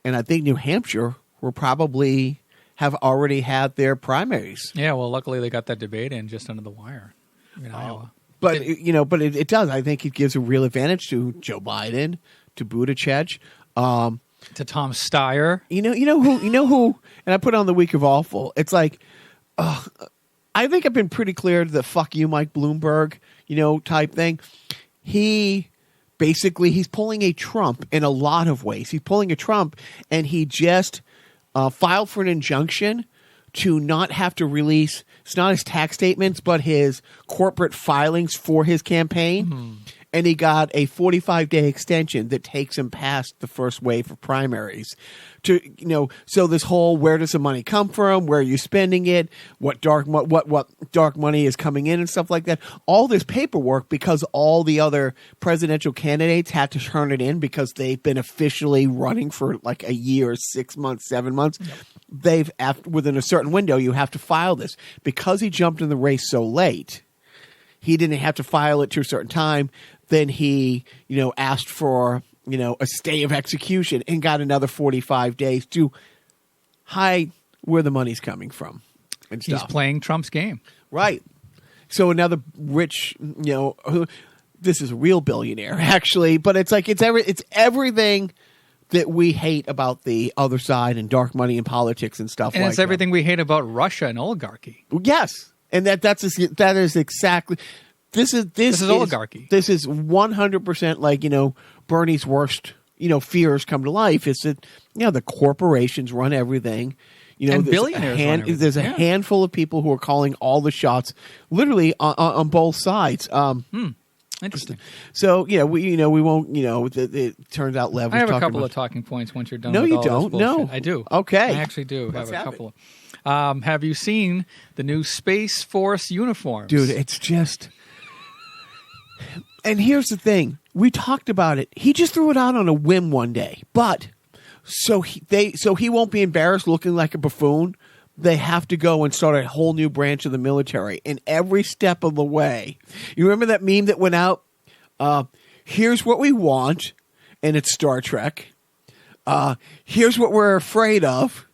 A: and I think New Hampshire will probably have already had their primaries.
B: Yeah, well, luckily they got that debate in just under the wire in Iowa.
A: But it does. I think it gives a real advantage to Joe Biden, to Buttigieg,
B: to Tom Steyer.
A: You know who, and I put on the week of awful. It's like, I I think I've been pretty clear the fuck you, Mike Bloomberg, type thing. He's pulling a Trump in a lot of ways. He's pulling a Trump, and he just filed for an injunction to not have to release, it's not his tax statements, but his corporate filings for his campaign. Mm-hmm. And he got a 45-day extension that takes him past the first wave of primaries. So this whole where does the money come from? Where are you spending it? What dark money is coming in and stuff like that? All this paperwork, because all the other presidential candidates had to turn it in because they've been officially running for like a year, 6 months, 7 months. Yep. Within a certain window, you have to file this. Because he jumped in the race so late, he didn't have to file it to a certain time. Then he, asked for, a stay of execution and got another 45 days to hide where the money's coming from and stuff.
B: He's playing Trump's game.
A: Right. So another rich, this is a real billionaire, actually, but it's like it's everything that we hate about the other side and dark money and politics and stuff
B: and
A: like that.
B: And it's everything we hate about Russia and oligarchy.
A: Yes. And that is exactly... This is
B: oligarchy.
A: This is 100% like, Bernie's worst, fears come to life. It's that, the corporations run everything.
B: And billionaires run everything.
A: There's a handful of people who are calling all the shots, literally on both sides.
B: Interesting.
A: So, we won't, it turns out Lev was
B: I have a
A: talking
B: couple
A: about,
B: of talking points once you're done
A: No,
B: with
A: you
B: all
A: don't.
B: this
A: No.
B: bullshit. I do.
A: Okay.
B: I actually do
A: Let's
B: have a
A: have
B: couple of. Have you seen the new Space Force uniforms?
A: Dude, it's just... And here's the thing. We talked about it. He just threw it out on a whim one day. But so he won't be embarrassed looking like a buffoon. They have to go and start a whole new branch of the military. And every step of the way. You remember that meme that went out? Here's what we want. And it's Star Trek. Here's what we're afraid of.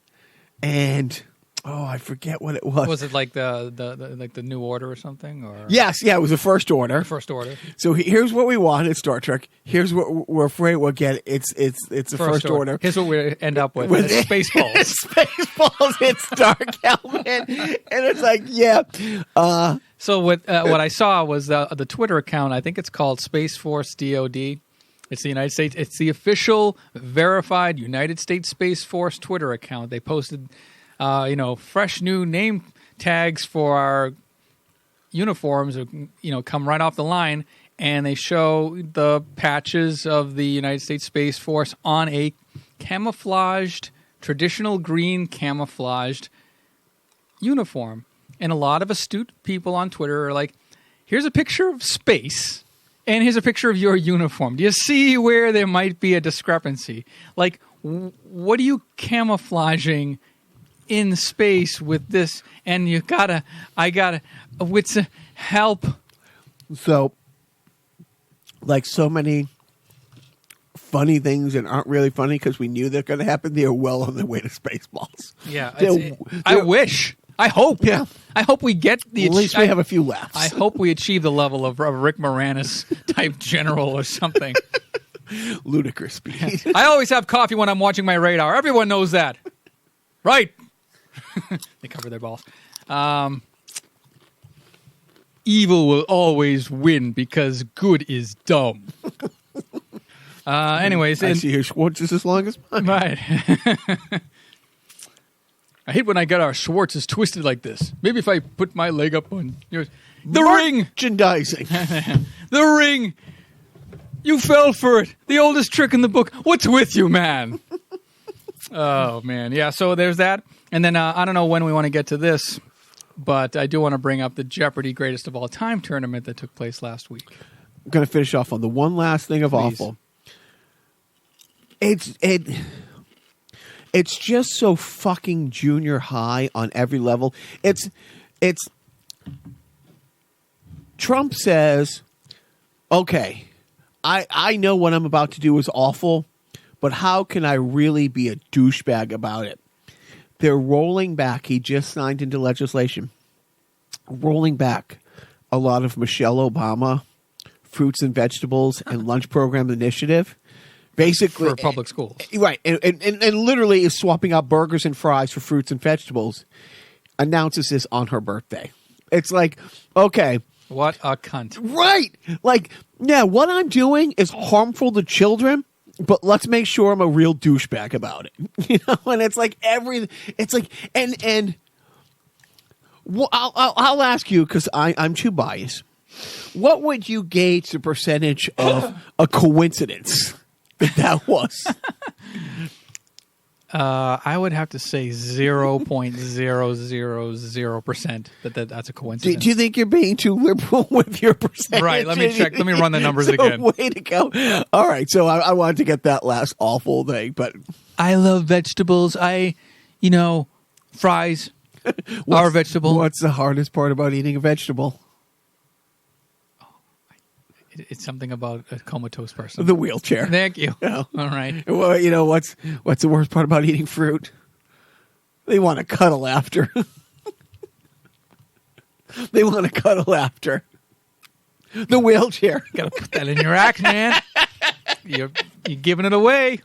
A: And... Oh, I forget what it was.
B: Was it like the New Order or something? Or
A: Yes, yeah, it was the First Order.
B: The First Order.
A: So here's what we want in Star Trek. Here's what we're afraid we'll get. It's the First Order.
B: Here's what we end up with. It's Spaceballs.
A: It's Spaceballs. It's Dark Helmet, and it's like, yeah.
B: So what I saw was the Twitter account. I think it's called Space Force DoD. It's the United States. It's the official verified United States Space Force Twitter account. They posted. Fresh new name tags for our uniforms, come right off the line, and they show the patches of the United States Space Force on a camouflaged, traditional green camouflaged uniform. And a lot of astute people on Twitter are like, here's a picture of space, and here's a picture of your uniform. Do you see where there might be a discrepancy? Like, what are you camouflaging in space with this? And I gotta with help.
A: So, like so many funny things that aren't really funny because we knew they're going to happen, they are well on their way to Spaceballs.
B: Yeah, I wish. I hope.
A: Yeah.
B: I hope we get the...
A: At least we have a few laughs.
B: I hope we achieve the level of Rick Moranis type general or something.
A: Ludicrous speed.
B: I always have coffee when I'm watching my radar. Everyone knows that. Right. They cover their balls. Evil will always win because good is dumb. Anyways.
A: I see your Schwartz is as long as mine.
B: Right. I hate when I get our Schwartzes twisted like this. Maybe if I put my leg up on yours. The ring!
A: Merchandising.
B: The ring! You fell for it. The oldest trick in the book. What's with you, man? Oh, man. Yeah, so there's that. And then I don't know when we want to get to this, but I do want to bring up the Jeopardy Greatest of All Time tournament that took place last week.
A: I'm going to finish off on the one last thing of
B: Please.
A: awful. It's just so fucking junior high on every level. It's Trump says, okay, I know what I'm about to do is awful, but how can I really be a douchebag about it? They're rolling back. He just signed into legislation. Rolling back a lot of Michelle Obama fruits and vegetables and lunch program initiative. Basically,
B: for public schools.
A: Right. And literally is swapping out burgers and fries for fruits and vegetables. Announces this on her birthday. It's like, okay.
B: What a cunt.
A: Right. Like, yeah, what I'm doing is harmful to children, but let's make sure I'm a real douchebag about it. And it's like and well, I'll ask you, because I'm too biased. What would you gauge the percentage of a coincidence that was?
B: I would have to say 0.000% that's a coincidence.
A: Do you think you're being too liberal with your percentage?
B: Right, let me check. Let me run the numbers again.
A: Way to go. All right, so I wanted to get that last awful thing, but...
B: I love vegetables. Fries are a vegetable.
A: What's the hardest part about eating a vegetable?
B: It's something about a comatose person.
A: The wheelchair.
B: Thank you.
A: Yeah.
B: All right.
A: Well, what's the worst part about eating fruit? They want to cuddle after. They want to cuddle after. The wheelchair.
B: Got to put that in your act, man. You're giving it away.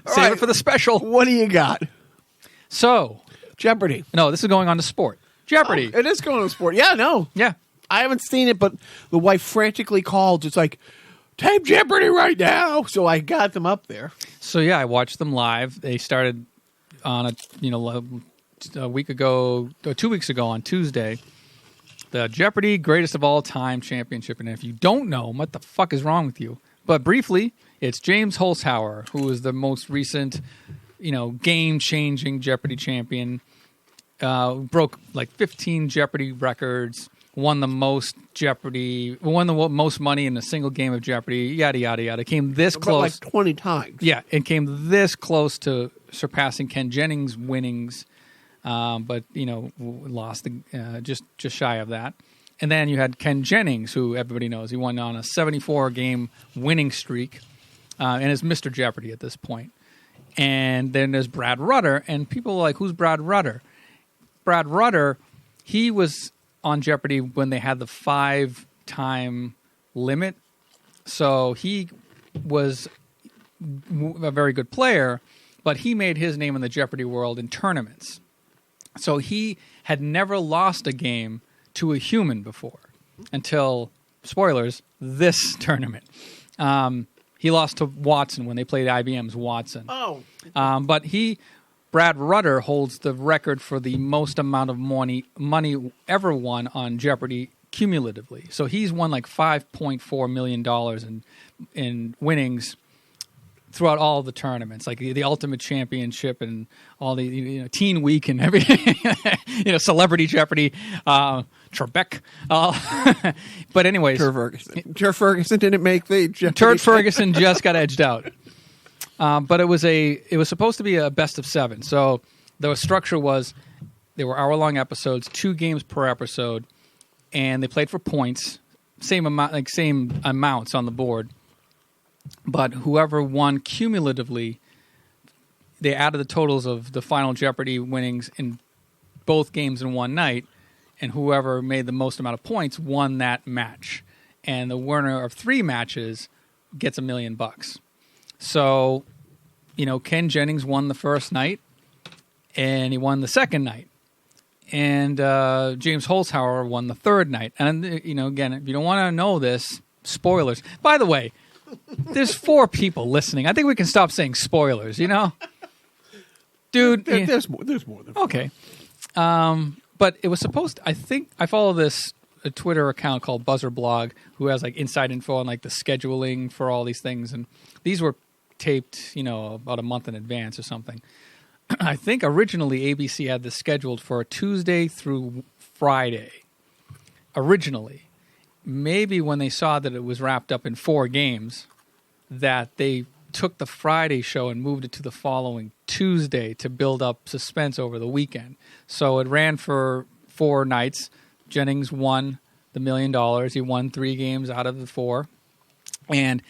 B: Save it for the special.
A: What do you got?
B: So,
A: Jeopardy.
B: No, this is going on to sport. Jeopardy.
A: Oh, it is going on to sport. Yeah, no.
B: Yeah.
A: I haven't seen it, but the wife frantically called. It's like, tape Jeopardy right now. So I got them up there.
B: So yeah, I watched them live. They started on a week ago, or 2 weeks ago on Tuesday. The Jeopardy Greatest of All Time Championship. And if you don't know, what the fuck is wrong with you? But briefly, it's James Holzhauer, who is the most recent, game-changing Jeopardy champion. Broke like 15 Jeopardy records. Won the most money in a single game of Jeopardy, yada, yada, yada. Came this close.
A: Like 20 times.
B: Yeah, it came this close to surpassing Ken Jennings' winnings, but, lost just shy of that. And then you had Ken Jennings, who everybody knows. He won on a 74-game winning streak and is Mr. Jeopardy at this point. And then there's Brad Rutter, and people are like, who's Brad Rutter? Brad Rutter, he was on Jeopardy when they had the 5-time limit. So he was a very good player, but he made his name in the Jeopardy world in tournaments. So he had never lost a game to a human before until, spoilers, this tournament. He lost to Watson when they played IBM's Watson.
A: Oh.
B: But Brad Rutter holds the record for the most amount of money ever won on Jeopardy cumulatively. So he's won like $5.4 million in winnings throughout all the tournaments, like the Ultimate Championship and all the Teen Week and everything, Celebrity Jeopardy, Trebek. But anyways,
A: Turd Ferguson didn't make the Jeopardy.
B: Turd Ferguson just got edged out. But it was supposed to be a best of 7. So the structure was they were hour-long episodes, 2 games per episode, and they played for points, same amounts on the board. But whoever won cumulatively, they added the totals of the final Jeopardy winnings in both games in one night, and whoever made the most amount of points won that match. And the winner of 3 matches gets $1 million. So, Ken Jennings won the first night, and he won the second night. And James Holzhauer won the third night. And, again, if you don't want to know this, spoilers. By the way, there's 4 people listening. I think we can stop saying spoilers, Dude.
A: There's more than 4.
B: Okay. But it was supposed to, I think, I follow a Twitter account called Buzzer Blog, who has inside info on the scheduling for all these things. And these were taped, about a month in advance or something. I think originally ABC had this scheduled for a Tuesday through Friday. Originally. Maybe when they saw that it was wrapped up in 4 games, that they took the Friday show and moved it to the following Tuesday to build up suspense over the weekend. So it ran for 4 nights. Jennings won the $1 million. He won 3 games out of the 4. And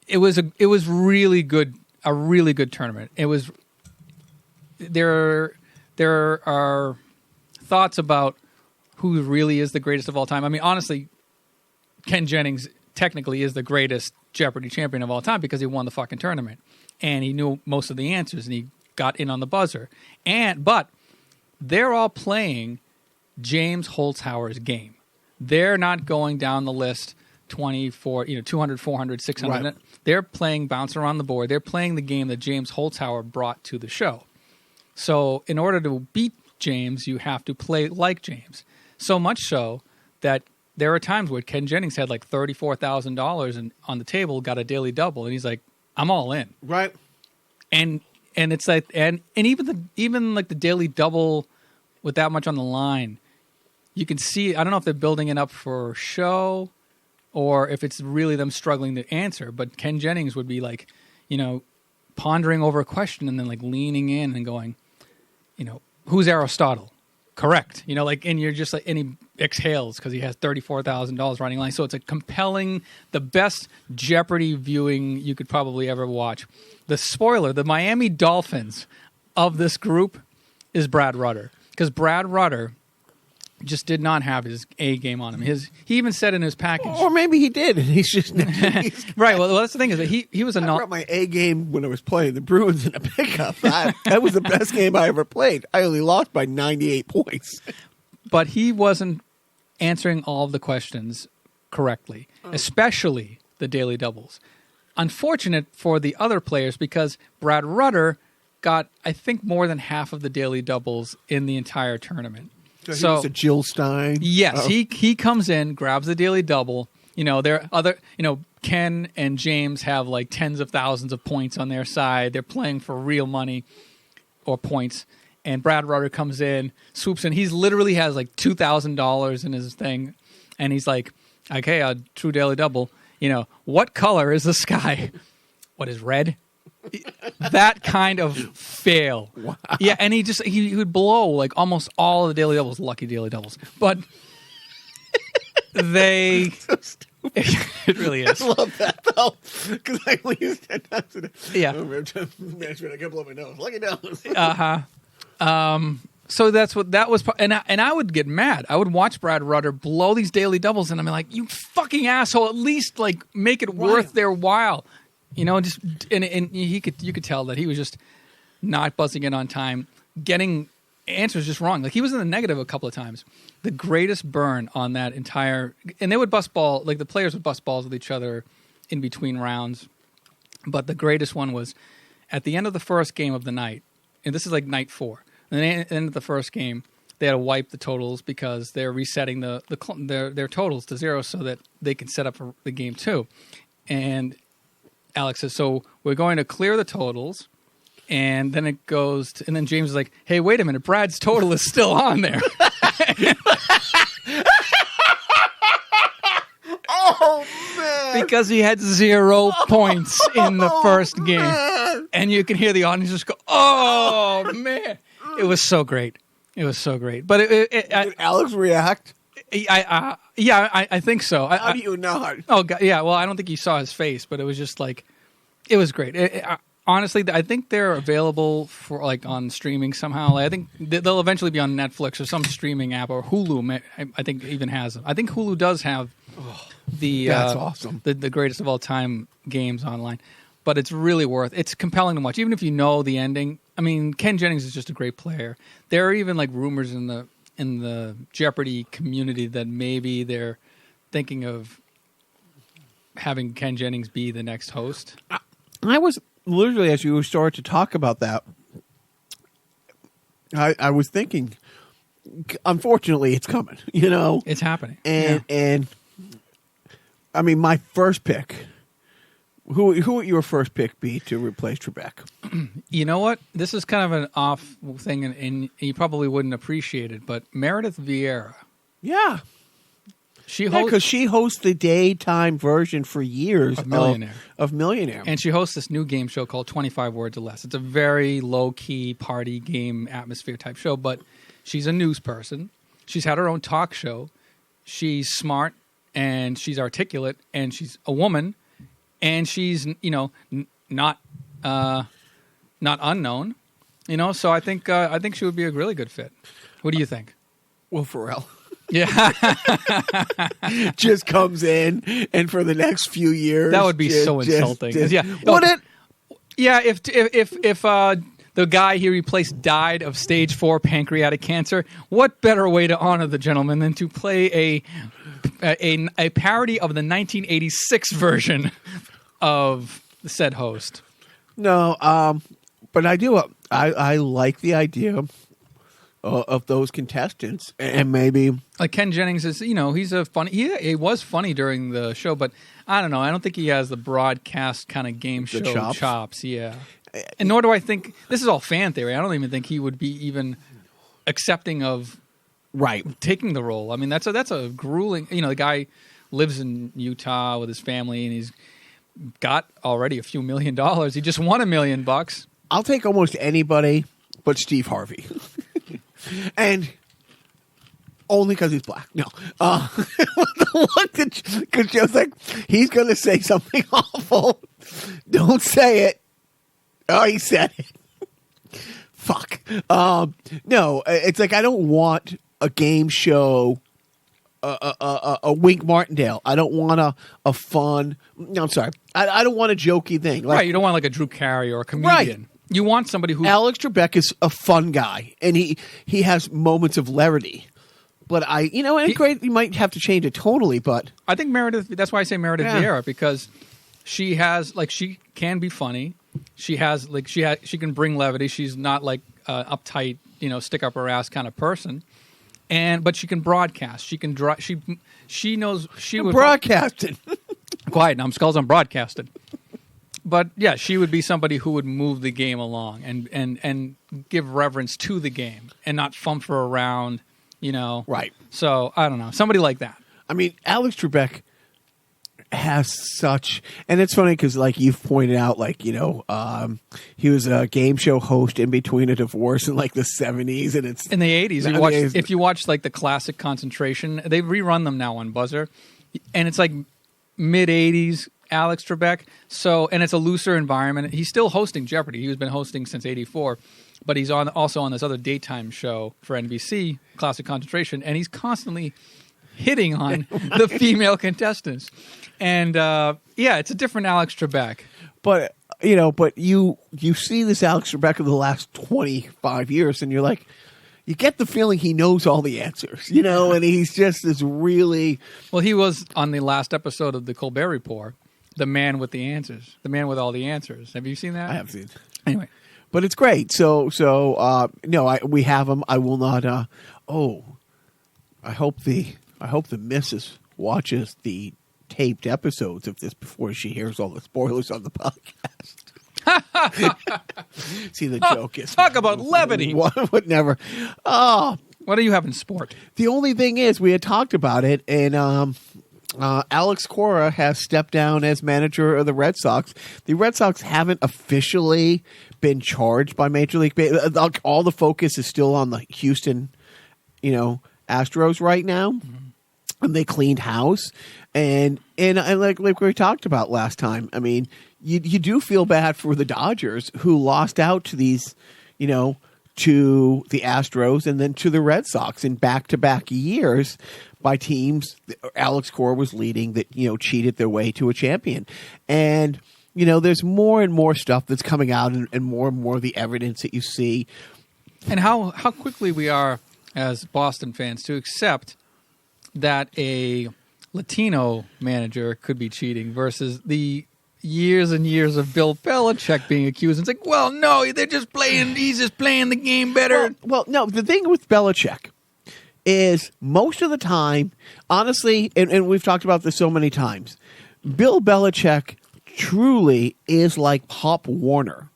B: it was really good, a really good tournament. It was there are thoughts about who really is the greatest of all time. I mean, honestly, Ken Jennings technically is the greatest Jeopardy champion of all time because he won the fucking tournament and he knew most of the answers and he got in on the buzzer. But they're all playing James Holzhauer's game. They're not going down the list 24, 200, 400, 600.
A: Right.
B: They're playing bounce around the board. They're playing the game that James Holzhauer brought to the show. So in order to beat James, you have to play like James. So much so that there are times where Ken Jennings had like $34,000 on the table, got a daily double, and he's like, I'm all in.
A: Right.
B: And it's like and even like the daily double with that much on the line, you can see, I don't know if they're building it up for show or if it's really them struggling to answer, but Ken Jennings would be like, pondering over a question and then like leaning in and going, who's Aristotle? Correct. And you're just like, and he exhales because he has $34,000 running line. So it's a compelling, the best Jeopardy viewing you could probably ever watch. The spoiler, the Miami Dolphins of this group is Brad Rutter. Because Brad Rutter just did not have his A game on him. He even said in his package,
A: or maybe he did, and he's just
B: right. Well, that's the thing is that he was a
A: I brought my A game when I was playing the Bruins in a pickup. That was the best game I ever played. I only lost by 98 points.
B: But he wasn't answering all of the questions correctly, especially the daily doubles. Unfortunate for the other players because Brad Rutter got, I think, more than half of the daily doubles in the entire tournament.
A: So he was a Jill Stein.
B: Yes, he comes in, grabs the daily double. There are other, Ken and James have like tens of thousands of points on their side. They're playing for real money or points. And Brad Rutter comes in, swoops in. He literally has like $2,000 in his thing. And he's like, okay, a true daily double. What color is the sky? What is red? That kind of fail.
A: Wow.
B: Yeah, and he would blow like almost all of the daily doubles, lucky daily doubles. But they
A: So stupid.
B: it really is.
A: I love that though, because I only use 10 times today.
B: Yeah.
A: Management, I can't blow my nose. Lucky nose.
B: So that was, and I would get mad. I would watch Brad Rutter blow these daily doubles, and I'm like, you fucking asshole! At least like make it worth their while. Just and you could tell that he was just not buzzing in on time, getting answers just wrong. Like he was in the negative a couple of times. The greatest burn on that entire, and they would bust ball, like the players would bust balls with each other in between rounds. But the greatest one was at the end of the first game of the night, and this is like night 4. And at the end of the first game, they had to wipe the totals because they're resetting their totals to 0 so that they can set up for the game 2. And Alex says, so we're going to clear the totals, and then it goes to, and then James is like, hey, wait a minute, Brad's total is still on there.
A: Oh, man.
B: Because he had 0 points in the first game.
A: Man.
B: And you can hear the audience just go, oh, man. It was so great. It was so great. But
A: Did Alex react?
B: I think so.
A: How do you not?
B: Oh, God, yeah. Well, I don't think you saw his face, but it was just like, it was great. Honestly, I think they're available for like on streaming somehow. Like, I think they'll eventually be on Netflix or some streaming app, or Hulu. I think even has them. I think Hulu does have
A: That's awesome.
B: The greatest of all time games online. But it's really it's compelling to watch, even if you know the ending. I mean, Ken Jennings is just a great player. There are even like rumors in the Jeopardy community that maybe they're thinking of having Ken Jennings be the next host.
A: I was literally, as you started to talk about that, I was thinking, unfortunately, it's coming.
B: It's happening.
A: And I mean, my first pick. Who would your first pick be to replace Trebek?
B: You know what? This is kind of an off thing, and you probably wouldn't appreciate it, but Meredith Vieira.
A: Yeah. Because she hosts the daytime version for years
B: of Millionaire.
A: Of Millionaire.
B: And she hosts this new game show called 25 Words or Less. It's a very low-key party game atmosphere type show, but she's a news person. She's had her own talk show. She's smart, and she's articulate, and she's a woman. And she's, not unknown, So I think she would be a really good fit. What do you think?
A: Will Ferrell.
B: Yeah,
A: just comes in, and for the next few years,
B: that would be so insulting.
A: Would it?
B: Yeah, if The guy he replaced died of stage 4 pancreatic cancer. What better way to honor the gentleman than to play a parody of the 1986 version of the said host?
A: No, but I do. I like the idea of those contestants, and maybe
B: like Ken Jennings is, he's a funny. He was funny during the show, but I don't know. I don't think he has the broadcast kind of game show chops. Yeah, and nor do I think this is all fan theory. I don't even think he would be even accepting of taking the role. I mean, that's a grueling. The guy lives in Utah with his family, and he's got already a few $1 million. He just won $1 million.
A: I'll take almost anybody but Steve Harvey. And only because he's black. No. Because Joe's like, he's going to say something awful. Don't say it. Oh, he said it. Fuck. No, it's like I don't want a game show, a Wink Martindale. I don't want a fun. No, I'm sorry. I don't want a jokey thing.
B: Like, right. You don't want like a Drew Carey or a comedian.
A: Right.
B: You want somebody who...
A: Alex Trebek is a fun guy, and he has moments of levity. But great, you might have to change it totally, but...
B: I think Meredith, that's why I say Meredith Vieira, because she has, she can be funny. She has, she can bring levity. She's not like uptight, stick up her ass kind of person. But she can broadcast. She can she knows she would...
A: Broadcasting.
B: Quiet, now I'm skulls on broadcasting. But yeah, she would be somebody who would move the game along and give reverence to the game and not fumfer around,
A: Right.
B: So I don't know, somebody like that.
A: I mean, Alex Trebek has such, and it's funny because like you've pointed out, he was a game show host in between a divorce in like the 70s, and it's
B: in the 80s. If you watch like the classic Concentration, they rerun them now on Buzzer, and it's like mid 80s. Alex Trebek. So, and it's a looser environment. He's still hosting Jeopardy. He's been hosting since '84, but he's also on this other daytime show for NBC, Classic Concentration, and he's constantly hitting on the female contestants. And it's a different Alex Trebek.
A: But you see this Alex Trebek of the last 25 years, and you're like, you get the feeling he knows all the answers, and he's just this really.
B: Well, he was on the last episode of the Colbert Report. The man with the answers. The man with all the answers. Have you seen that?
A: I have seen.
B: Anyway.
A: But it's great. So we have him. I will not. I hope the missus watches the taped episodes of this before she hears all the spoilers on the podcast. See, the joke is...
B: Talk about levity.
A: What never. Oh.
B: What do you have in sport?
A: The only thing is, we had talked about it, and... Alex Cora has stepped down as manager of the Red Sox. The Red Sox haven't officially been charged by Major League Baseball. All the focus is still on the Houston, Astros right now. Mm-hmm. And they cleaned house. And like we talked about last time, I mean, you do feel bad for the Dodgers who lost out to these, to the Astros and then to the Red Sox in back-to-back years by teams Alex Cora was leading that, cheated their way to a champion. And, there's more and more stuff that's coming out and more of the evidence that you see.
B: And how quickly we are as Boston fans to accept that a Latino manager could be cheating versus the years and years of Bill Belichick being accused. It's like, well, no, he's just playing the game better.
A: Well, no, the thing with Belichick is most of the time, honestly, and we've talked about this so many times, Bill Belichick truly is like Pop Warner,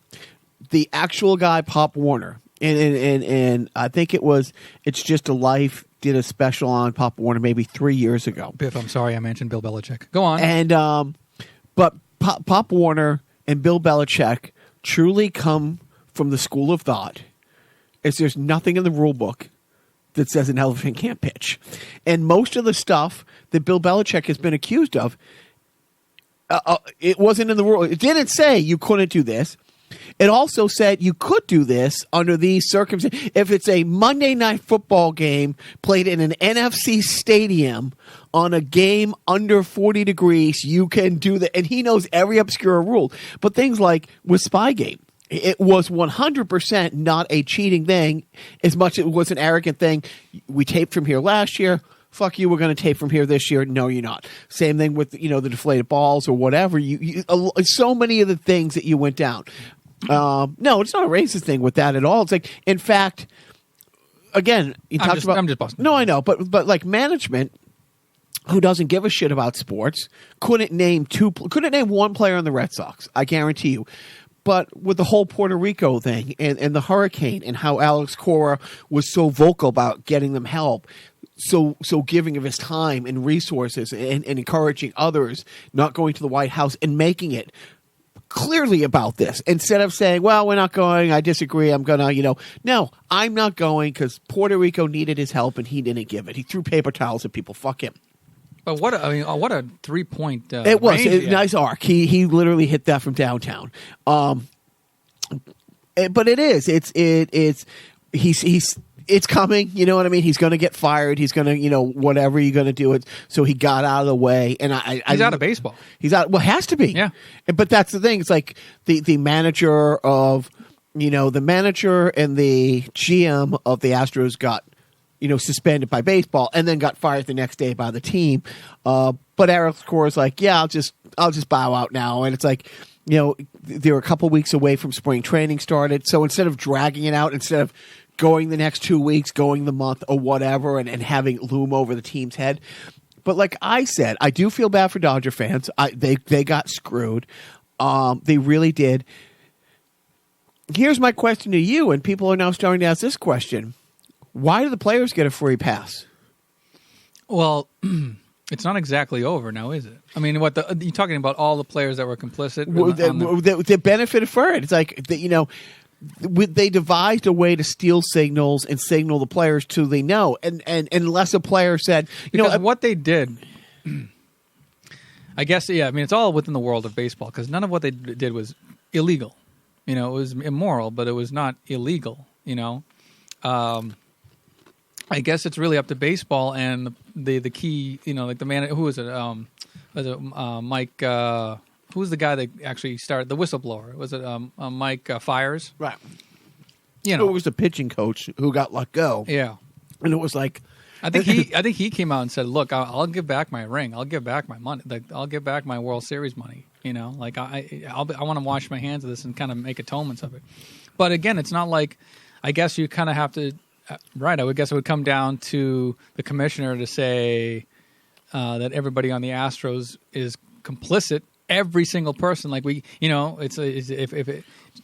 A: the actual guy Pop Warner. And I think It's Just a Life did a special on Pop Warner maybe 3 years ago.
B: Biff, I'm sorry I mentioned Bill Belichick. Go on.
A: And but Pop Warner and Bill Belichick truly come from the school of thought is there's nothing in the rule book that says an elephant can't pitch. And most of the stuff that Bill Belichick has been accused of, it wasn't in the rule. It didn't say you couldn't do this. It also said you could do this under these circumstances. If it's a Monday Night Football game played in an NFC stadium on a game under 40 degrees, you can do that. And he knows every obscure rule. But things like with Spygate, it was 100% not a cheating thing as much as it was an arrogant thing. We taped from here last year. Fuck you, we're going to tape from here this year. No, you're not. Same thing with, the deflated balls or whatever. So many of the things that you went down. No, it's not a racist thing with that at all. It's like, in fact, again, I'm
B: just busting.
A: No, I know, but like management, who doesn't give a shit about sports, couldn't name one player on the Red Sox. I guarantee you. But with the whole Puerto Rico thing and the hurricane and how Alex Cora was so vocal about getting them help, so giving of his time and resources and encouraging others, not going to the White House and making it clearly about this instead of saying, well, we're not going, I disagree, I'm going to, no, I'm not going because Puerto Rico needed his help and he didn't give it. He threw paper towels at people. Fuck him.
B: But what a 3-point
A: it was
B: range
A: a nice arc. He literally hit that from downtown. But it is. It's coming. You know what I mean? He's going to get fired. He's going to, whatever you're going to do it. So he got out of the way. And
B: he's out of baseball.
A: He's out. Well, has to be.
B: Yeah.
A: But that's the thing. It's like the manager of, the manager and the GM of the Astros got, suspended by baseball and then got fired the next day by the team. But Alex Cora's like, yeah, I'll just bow out now. And it's like, they're a couple weeks away from spring training started. So instead of dragging it out, instead of going the next 2 weeks, going the month or whatever, and having it loom over the team's head. But like I said, I do feel bad for Dodger fans. They got screwed. They really did. Here's my question to you, and people are now starting to ask this question. Why do the players get a free pass?
B: Well, it's not exactly over now, is it? I mean, you're talking about all the players that were complicit?
A: They benefited for it. It's like, they devised a way to steal signals and signal the players to they know. And unless a player said,
B: what they did, I guess, yeah, I mean, it's all within the world of baseball because none of what they did was illegal. It was immoral, but it was not illegal, I guess it's really up to baseball and the key, like the man, who was it? Mike, who was the guy that actually started the whistleblower? Was it Mike Fires?
A: Right. It was the pitching coach who got let go.
B: Yeah.
A: And it was like,
B: I think he came out and said, "Look, I'll give back my ring. I'll give back my money. Like, I'll give back my World Series money. Like I want to wash my hands of this and kind of make atonements of it." But again, it's not like, I guess you kind of have to. Right, I would guess it would come down to the commissioner to say that everybody on the Astros is complicit. Every single person, like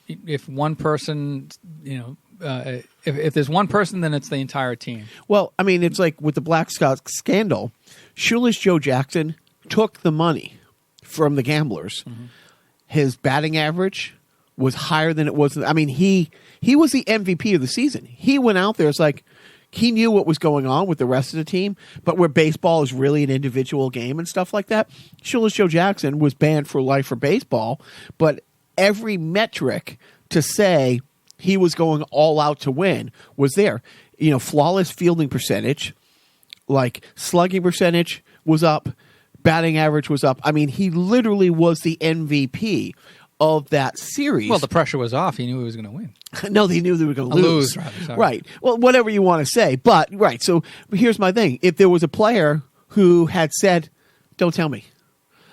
B: if one person, if there's one person, then it's the entire team.
A: Well, I mean, it's like with the Black Sox scandal, Shoeless Joe Jackson took the money from the gamblers. Mm-hmm. His batting average was higher than it was. I mean, he was the MVP of the season. He went out there. It's like he knew what was going on with the rest of the team, but where baseball is really an individual game and stuff like that, Shoeless Joe Jackson was banned for life for baseball. But every metric to say he was going all out to win was there. Flawless fielding percentage, like slugging percentage was up, batting average was up. I mean, he literally was the MVP of that series.
B: Well, the pressure was off. He knew he was going to win.
A: No, they knew they were going to lose. Right. Well, whatever you want to say. But, right. So here's my thing. If there was a player who had said, don't tell me.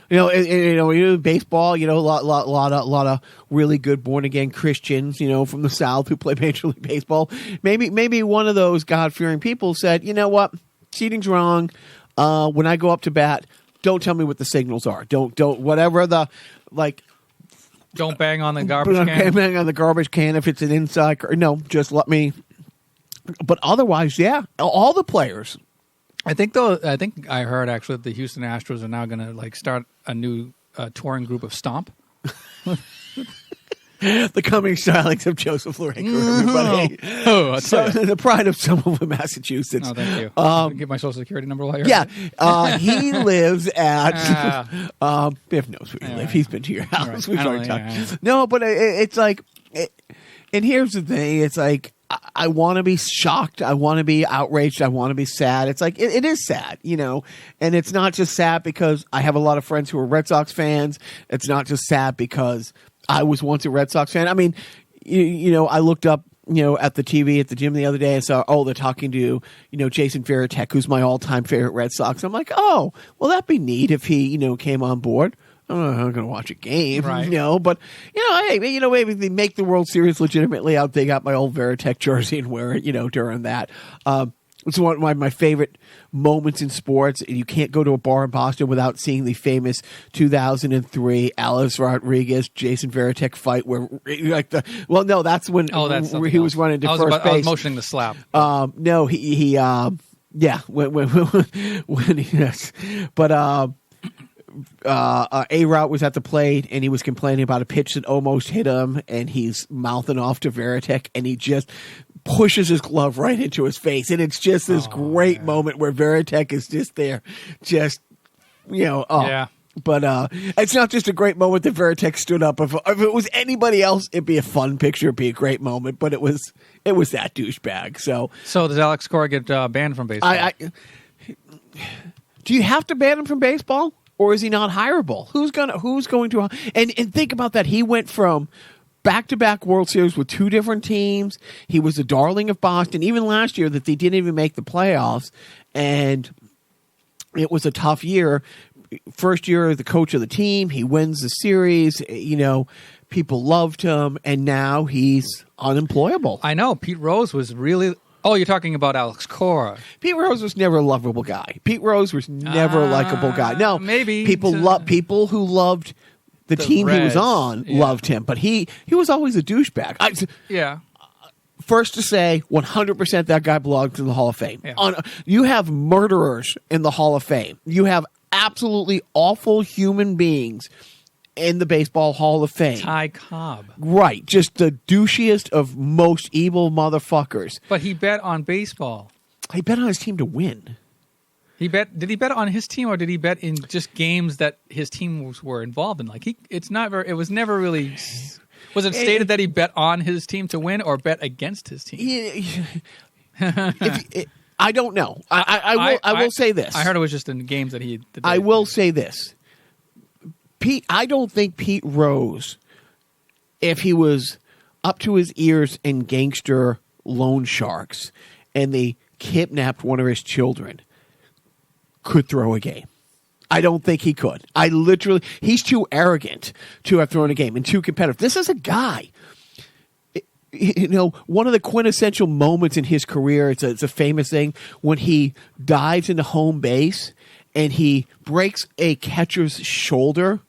A: Baseball, a lot of really good born again Christians, from the South who play Major League Baseball. Maybe one of those God-fearing people said, you know what? Cheating's wrong. When I go up to bat, don't tell me what the signals are. Don't whatever the
B: Don't bang on the garbage can.
A: Don't bang on the garbage can if it's an inside. No, just let me. But otherwise, yeah, all the players.
B: I think I heard actually that the Houston Astros are now going to start a new touring group of Stomp.
A: The coming stylings of Joseph Lorenko, everybody. The pride of Somerville, Massachusetts.
B: Oh, thank you. Give my social security number while you're
A: he lives at. Biff knows where you live. He's been to your house.
B: Right.
A: We've already talked. No, but it's like, and here's the thing. It's like, I want to be shocked. I want to be outraged. I want to be sad. It's like, it is sad, and it's not just sad because I have a lot of friends who are Red Sox fans. It's not just sad because I was once a Red Sox fan. I mean, I looked up, at the TV at the gym the other day and saw, they're talking to, Jason Varitek, who's my all-time favorite Red Sox. I'm like, well, that'd be neat if he, came on board. I'm not going to watch a game,
B: right.
A: But, hey, maybe they make the World Series legitimately. I'll dig out my old Varitek jersey and wear it, during that. It's one of my favorite moments in sports. You can't go to a bar in Boston without seeing the famous 2003 Alex Rodriguez Jason Varitek fight where that's when he was running to first base.
B: I was motioning the slap.
A: No, he when yes, but A-Route was at the plate and he was complaining about a pitch that almost hit him, and he's mouthing off to Varitek, and he just pushes his glove right into his face, and it's just this great moment where Varitek is just there, yeah. But it's not just a great moment that Varitek stood up. If it was anybody else, it'd be a fun picture, it'd be a great moment. But it was that douchebag. So
B: does Alex Cora get banned from baseball?
A: Do you have to ban him from baseball, or is he not hireable? Who's going to? And think about that. He went from back-to-back World Series with two different teams. He was the darling of Boston. Even last year, that they didn't even make the playoffs, and it was a tough year. First year, the coach of the team, he wins the series. People loved him, and now he's unemployable.
B: I know. Pete Rose was really. Oh, you're talking about Alex Cora.
A: Pete Rose was never a lovable guy. Pete Rose was never a likable guy. No,
B: maybe
A: people who loved the team Reds, he was on loved him, but he was always a douchebag. First to say, 100% that guy belongs in the Hall of Fame. Yeah. You have murderers in the Hall of Fame. You have absolutely awful human beings in the Baseball Hall of Fame.
B: Ty Cobb.
A: Right. Just the douchiest of most evil motherfuckers.
B: But he bet on baseball.
A: He bet on his team to win.
B: Did he bet on his team, or did he bet in just games that his teams were involved in? It was never really. Was it stated that he bet on his team to win or bet against his team?
A: I don't know. I will say this.
B: I heard it was just in games that he.
A: I will say this. I don't think Pete Rose, if he was up to his ears in gangster loan sharks and they kidnapped one of his children, could throw a game. I don't think he could. He's too arrogant to have thrown a game and too competitive. This is a guy. One of the quintessential moments in his career, it's a famous thing, when he dives into home base and he breaks a catcher's shoulder.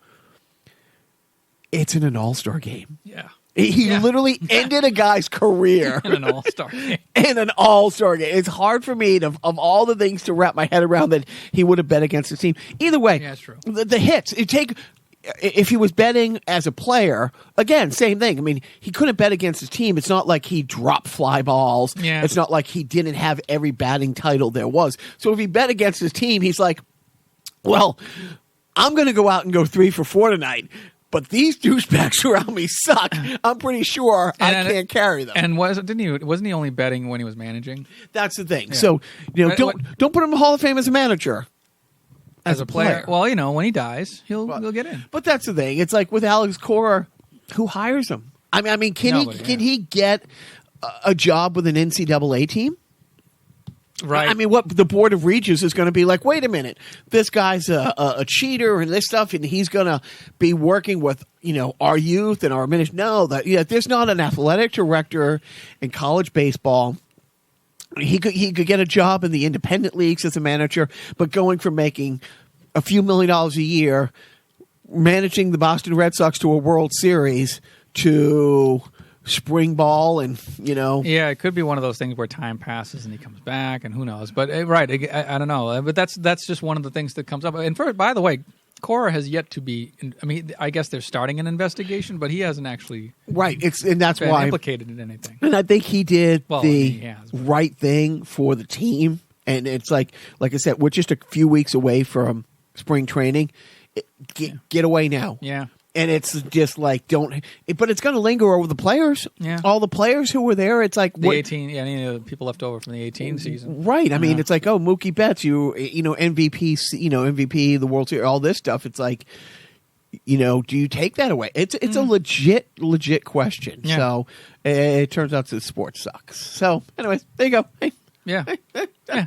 A: It's in an all-star game.
B: Yeah.
A: He literally ended a guy's career
B: in an all-star game.
A: In an all-star game. It's hard for me of all the things to wrap my head around that he would have bet against his team. Either way,
B: that's true.
A: The hits. If he was betting as a player, again, same thing. I mean, he couldn't bet against his team. It's not like he dropped fly balls.
B: Yeah.
A: It's not like he didn't have every batting title there was. So if he bet against his team, he's like, well, I'm going to go out and go 3 for 4 tonight. But these douchebags around me suck. I'm pretty sure I can't carry them.
B: And wasn't he only betting when he was managing?
A: That's the thing. Yeah. So don't put him in the Hall of Fame as a manager. As a player.
B: Well, when he dies, he'll get in.
A: But that's the thing. It's like with Alex Cora, who hires him? I mean, can he get a job with an NCAA team?
B: Right.
A: I mean, what the Board of Regents is going to be like, wait a minute, this guy's a cheater and this stuff, and he's going to be working with, our youth and our ministry. No, there's not an athletic director in college baseball. He could get a job in the independent leagues as a manager, but going from making a few $1 million a year, managing the Boston Red Sox to a World Series, to spring ball and
B: yeah, it could be one of those things where time passes and he comes back and who knows, but right, I don't know, but that's just one of the things that comes up. And by the way, Cora has yet to be. I mean, I guess they're starting an investigation, but he hasn't actually
A: that's
B: been
A: why
B: implicated in anything.
A: And I think he did right thing for the team. And it's like I said, we're just a few weeks away from spring training. Get away now.
B: Yeah.
A: And it's just like, but it's going to linger over the players.
B: Yeah.
A: All the players who were there, it's like...
B: The 18, any of the people left over from the 18 season.
A: Right. I mean, it's like, Mookie Betts, MVP, MVP, the World Series, all this stuff. It's like, do you take that away? It's a legit question.
B: Yeah.
A: So it turns out that sports sucks. So anyways, there you go. Hey.
B: Yeah. Yeah.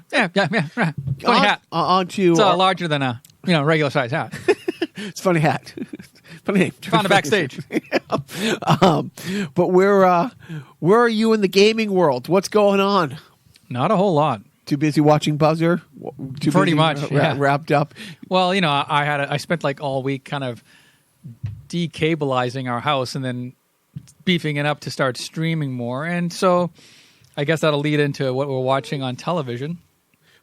B: Right. Funny hat.
A: On to...
B: It's larger than a regular size hat.
A: It's funny hat. Funny name.
B: Found it backstage.
A: But where are you in the gaming world? What's going on?
B: Not a whole lot.
A: Too busy watching Buzzer?
B: Pretty much,
A: wrapped up?
B: Well, I spent like all week kind of decableizing our house and then beefing it up to start streaming more. And so I guess that'll lead into what we're watching on television.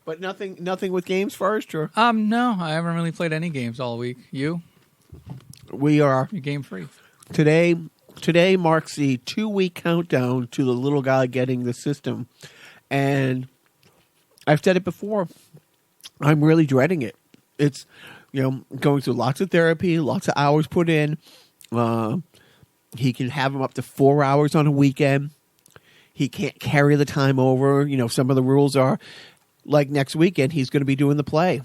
A: But nothing with games first, or?
B: No, I haven't really played any games all week. You?
A: You're
B: game free.
A: Today marks the 2-week countdown to the little guy getting the system. And I've said it before. I'm really dreading it. It's, going through lots of therapy, lots of hours put in. He can have him up to 4 hours on a weekend. He can't carry the time over. Some of the rules are, like next weekend, he's going to be doing the play.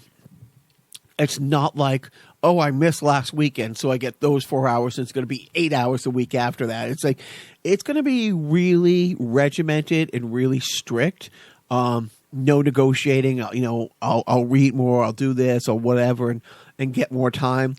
A: It's not like, I missed last weekend, so I get those 4 hours, and it's going to be 8 hours a week after that. It's like, it's going to be really regimented and really strict. No negotiating. I'll read more. I'll do this or whatever, and get more time.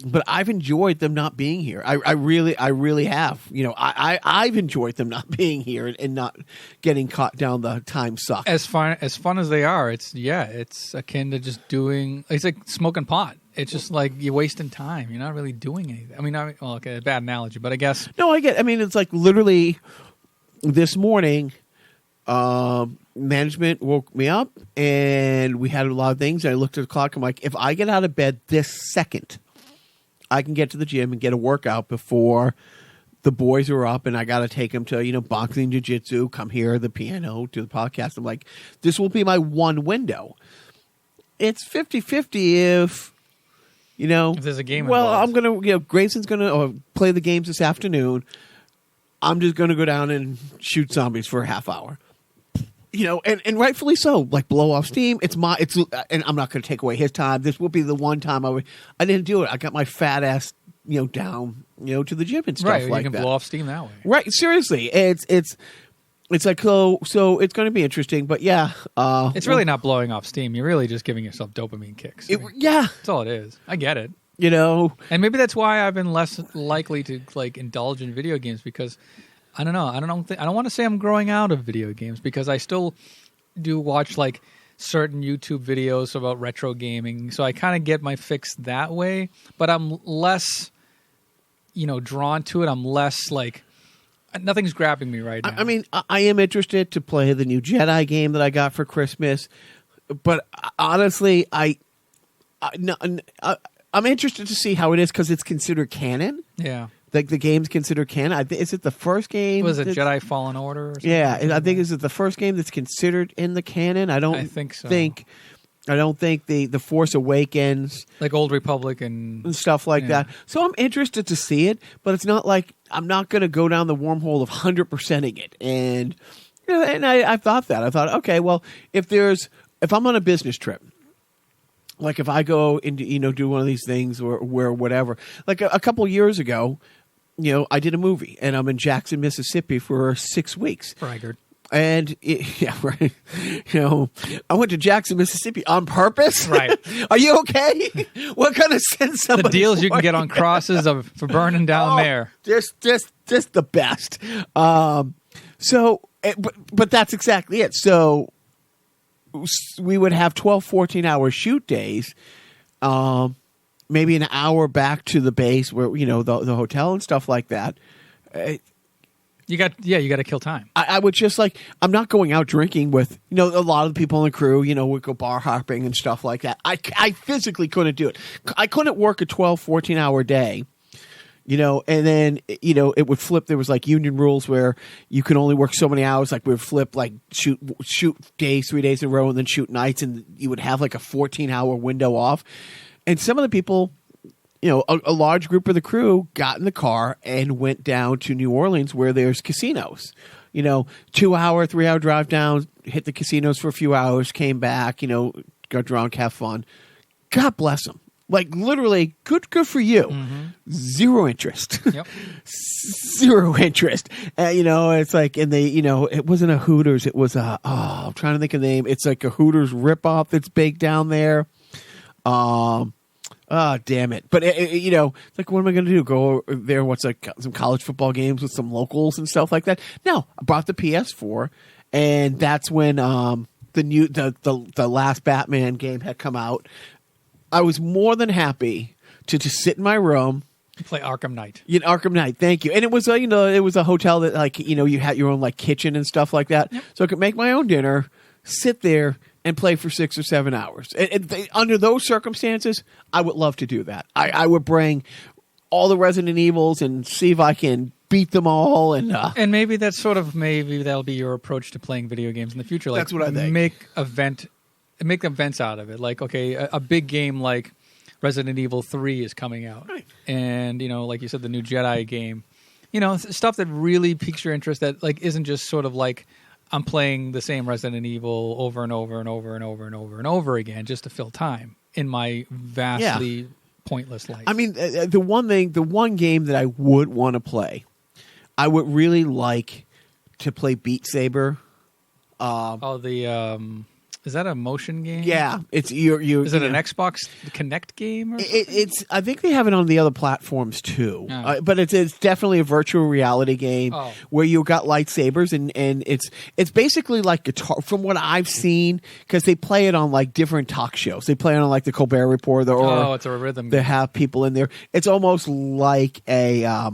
A: But I've enjoyed them not being here. I really have. I've enjoyed them not being here and not getting caught down the time suck.
B: As fun as they are, it's akin to just doing. It's like smoking pot. It's just like you're wasting time. You're not really doing anything. I mean, okay, a bad analogy, but I guess.
A: No, I get. I mean, it's like literally this morning. Management woke me up and we had a lot of things. And I looked at the clock. I'm like, if I get out of bed this second, I can get to the gym and get a workout before the boys are up, and I got to take them to, boxing, jiu-jitsu, come here, the piano, do the podcast. I'm like, this will be my one window. It's 50-50 if
B: there's a game
A: well,
B: involved.
A: I'm going to, Grayson's going to play the games this afternoon. I'm just going to go down and shoot zombies for a half hour. And rightfully so, like blow off steam. And I'm not going to take away his time. This will be the one time I didn't do it. I got my fat ass, down, to the gym and stuff
B: like that.
A: Right,
B: you can blow off steam that way.
A: Right, seriously. It's like, so it's going to be interesting, but yeah.
B: It's really not blowing off steam. You're really just giving yourself dopamine kicks.
A: Yeah.
B: That's all it is. I get it.
A: And
B: maybe that's why I've been less likely to like indulge in video games because I don't know. I don't want to say I'm growing out of video games because I still do watch like certain YouTube videos about retro gaming. So I kind of get my fix that way, but I'm less, drawn to it. I'm less like nothing's grabbing me right now.
A: I mean, I am interested to play the new Jedi game that I got for Christmas, but honestly, I'm interested to see how it is because it's considered canon.
B: Yeah.
A: Like the game's considered canon. Is it the first game?
B: Was it Jedi Fallen Order? Or something?
A: Yeah, I think is it the first game that's considered in the canon? I
B: think so.
A: I don't think the Force Awakens,
B: like Old Republic and
A: stuff like that. So I'm interested to see it, but it's not like I'm not going to go down the wormhole of 100%ing it. And I thought that. I thought, okay, well, if I'm on a business trip. Like if I go into, do one of these things or where whatever, like a couple years ago, I did a movie and I'm in Jackson, Mississippi for 6 weeks.
B: Braggart.
A: And yeah, right. I went to Jackson, Mississippi on purpose.
B: Right.
A: Are you okay? We're going to send somebody.
B: The deals you can get on crosses for burning down there.
A: Just the best. But that's exactly it. So we would have 12, 14-hour shoot days, maybe an hour back to the base where, the hotel and stuff like that.
B: You got to kill time.
A: I would just I'm not going out drinking with, a lot of the people in the crew, would go bar hopping and stuff like that. I physically couldn't do it. I couldn't work a 12, 14-hour day. And then, it would flip. There was union rules where you can only work so many hours. We would flip, shoot days, 3 days in a row and then shoot nights. And you would have a 14-hour window off. And some of the people, a large group of the crew got in the car and went down to New Orleans where there's casinos. 2-hour, 3-hour drive down, hit the casinos for a few hours, came back, got drunk, have fun. God bless them. Like, literally, good for you.
B: Mm-hmm.
A: Zero interest.
B: Yep.
A: Zero interest. It's like, and they, it wasn't a Hooters. It was I'm trying to think of the name. It's like a Hooters ripoff that's big down there. Damn it. But, it's like, what am I going to do? Go there, some college football games with some locals and stuff like that? No, I brought the PS4, and that's when the last Batman game had come out. I was more than happy to just sit in my room.
B: Play Arkham Knight.
A: Arkham Knight, thank you. And it was, it was a hotel that, like, you had your own, like, kitchen and stuff like that. Yep. So I could make my own dinner, sit there, and play for 6 or 7 hours. Under those circumstances, I would love to do that. I would bring all the Resident Evils and see if I can beat them all. And
B: maybe that's maybe that'll be your approach to playing video games in the future. Like,
A: that's what I think.
B: Make events out of it. Like, okay, a big game like Resident Evil 3 is coming out.
A: Right.
B: And, like you said, the new Jedi game. Stuff that really piques your interest that, like, isn't just sort of like I'm playing the same Resident Evil over and over and over and over and over and over again just to fill time in my vastly pointless life.
A: I mean, the one game that I would want to play, I would really like to play Beat Saber.
B: Is that a motion game?
A: Yeah, it's you.
B: Is it an Xbox Connect game? Or
A: it's. I think they have it on the other platforms too. But it's definitely a virtual reality game where you got lightsabers and it's basically like guitar. From what I've seen, because they play it on like different talk shows. They play it on like the Colbert Report or
B: it's a rhythm.
A: They have people in there. It's almost like a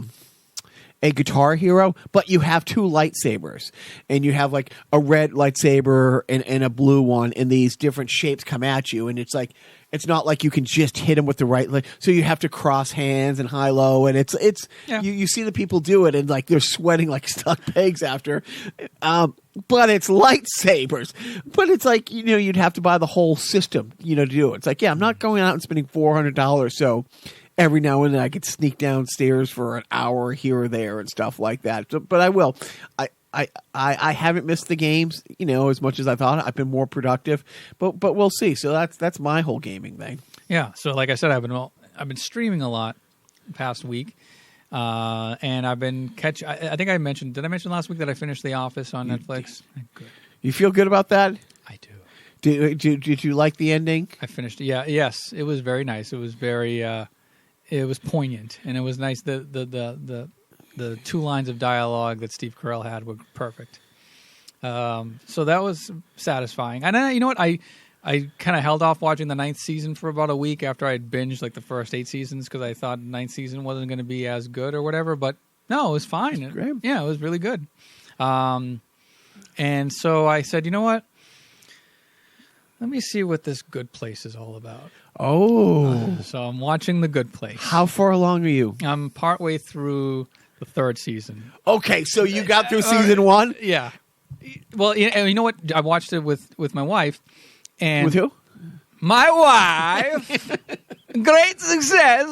A: Guitar Hero, but you have two lightsabers, and you have like a red lightsaber and a blue one, and these different shapes come at you, and it's like it's not like you can just hit them with the right, so you have to cross hands and high low, and you see the people do it, and like they're sweating like stuck pigs after, but it's lightsabers, but it's like you'd have to buy the whole system to do it. It's like I'm not going out and spending $400, so. Every now and then I could sneak downstairs for an hour here or there and stuff like that. But I will. I haven't missed the games, as much as I thought. I've been more productive, but we'll see. So that's my whole gaming thing.
B: Yeah. So like I said, I've been streaming a lot the past week, and I've been I think I mentioned. Did I mention last week that I finished The Office on Netflix? Good. You
A: feel good about that?
B: I do.
A: Did you like the ending?
B: I finished. Yeah. Yes. It was very nice. It was very. It was poignant, and it was nice. The 2 lines of dialogue that Steve Carell had were perfect. So that was satisfying. And then, you know what? I kind of held off watching the 9th season for about a week after I had binged like the first 8 seasons because I thought the 9th season wasn't going to be as good or whatever. But no, it was fine.
A: Great.
B: Yeah, it was really good. And so I said, you know what? Let me see what this Good Place is all about.
A: Oh.
B: So I'm watching The Good Place.
A: How far along are you?
B: I'm partway through the 3rd season.
A: Okay, so you got through season 1?
B: Yeah. Well, you know what? I watched it with my wife. And
A: with who?
B: My wife. Great success.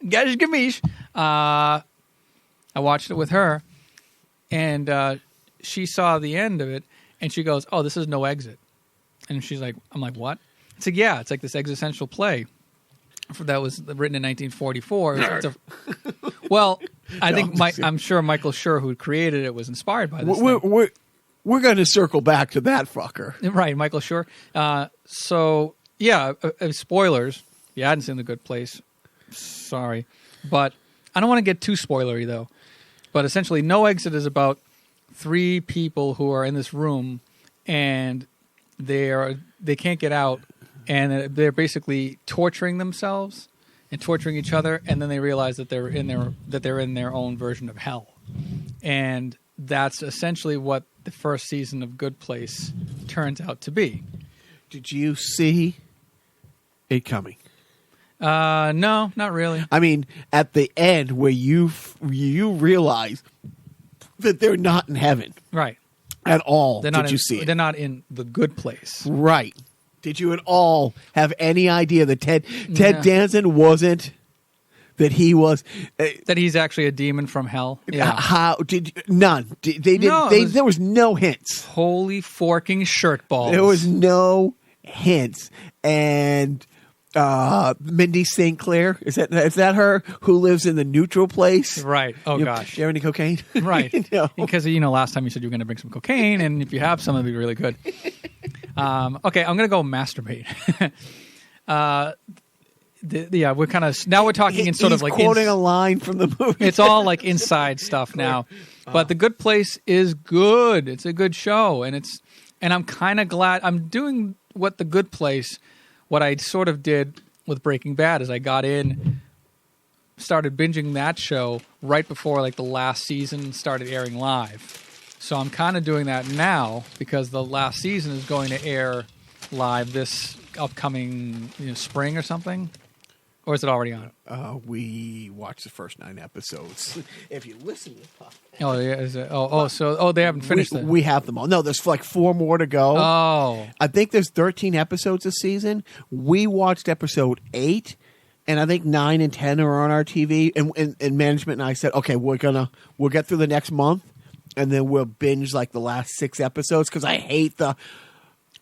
B: Gash Gamish. I watched it with her, and she saw the end of it, and she goes, "Oh, this is No Exit." And she's like, I'm like, what? It's like, yeah, it's like this existential play that was written in 1944. I'm sure Michael Schur, who created it, was inspired by this.
A: We're going to circle back to that fucker.
B: Right, Michael Schur. So, yeah, spoilers. If you hadn't seen The Good Place, sorry. But I don't want to get too spoilery, though. But essentially, No Exit is about 3 people who are in this room, and they can't get out, and they're basically torturing themselves and torturing each other, and then they realize that they're in their own version of hell, and that's essentially what the first season of Good Place turns out to be.
A: Did you see it coming?
B: No, not really.
A: I mean, at the end where you realize that they're not in heaven,
B: right?
A: At all.
B: Did you see it? They're not in the good place.
A: Right. Did you at all have any idea that Ted Danson wasn't? That he was
B: that he's actually a demon from hell. Yeah.
A: How did none? They did.
B: No,
A: there was no hints.
B: Holy forking shirt balls.
A: There was no hints. And Mindy St. Clair, is that her who lives in the neutral place?
B: Right. Oh gosh.
A: Do you have any cocaine?
B: Right.
A: No.
B: Because last time you said you were going to bring some cocaine, and if you have some, it'd be really good. Okay, I'm going to go masturbate. We're kind of now we're talking in sort of like
A: quoting a line from the movie.
B: It's all like inside stuff now. But The Good Place is good. It's a good show, and I'm kind of glad I'm doing what The Good Place. What I sort of did with Breaking Bad is I got in, started binging that show right before like the last season started airing live. So I'm kind of doing that now because the last season is going to air live this upcoming spring or something. Or is it already on?
A: We watched the first 9 episodes. If you listen to the podcast.
B: Oh, yeah. Is it? So they haven't finished it.
A: We have them all. No, there's like 4 more to go.
B: Oh.
A: I think there's 13 episodes a season. We watched episode 8, and I think 9 and 10 are on our TV. And management and I said, okay, we'll get through the next month, and then we'll binge like the last 6 episodes because I hate the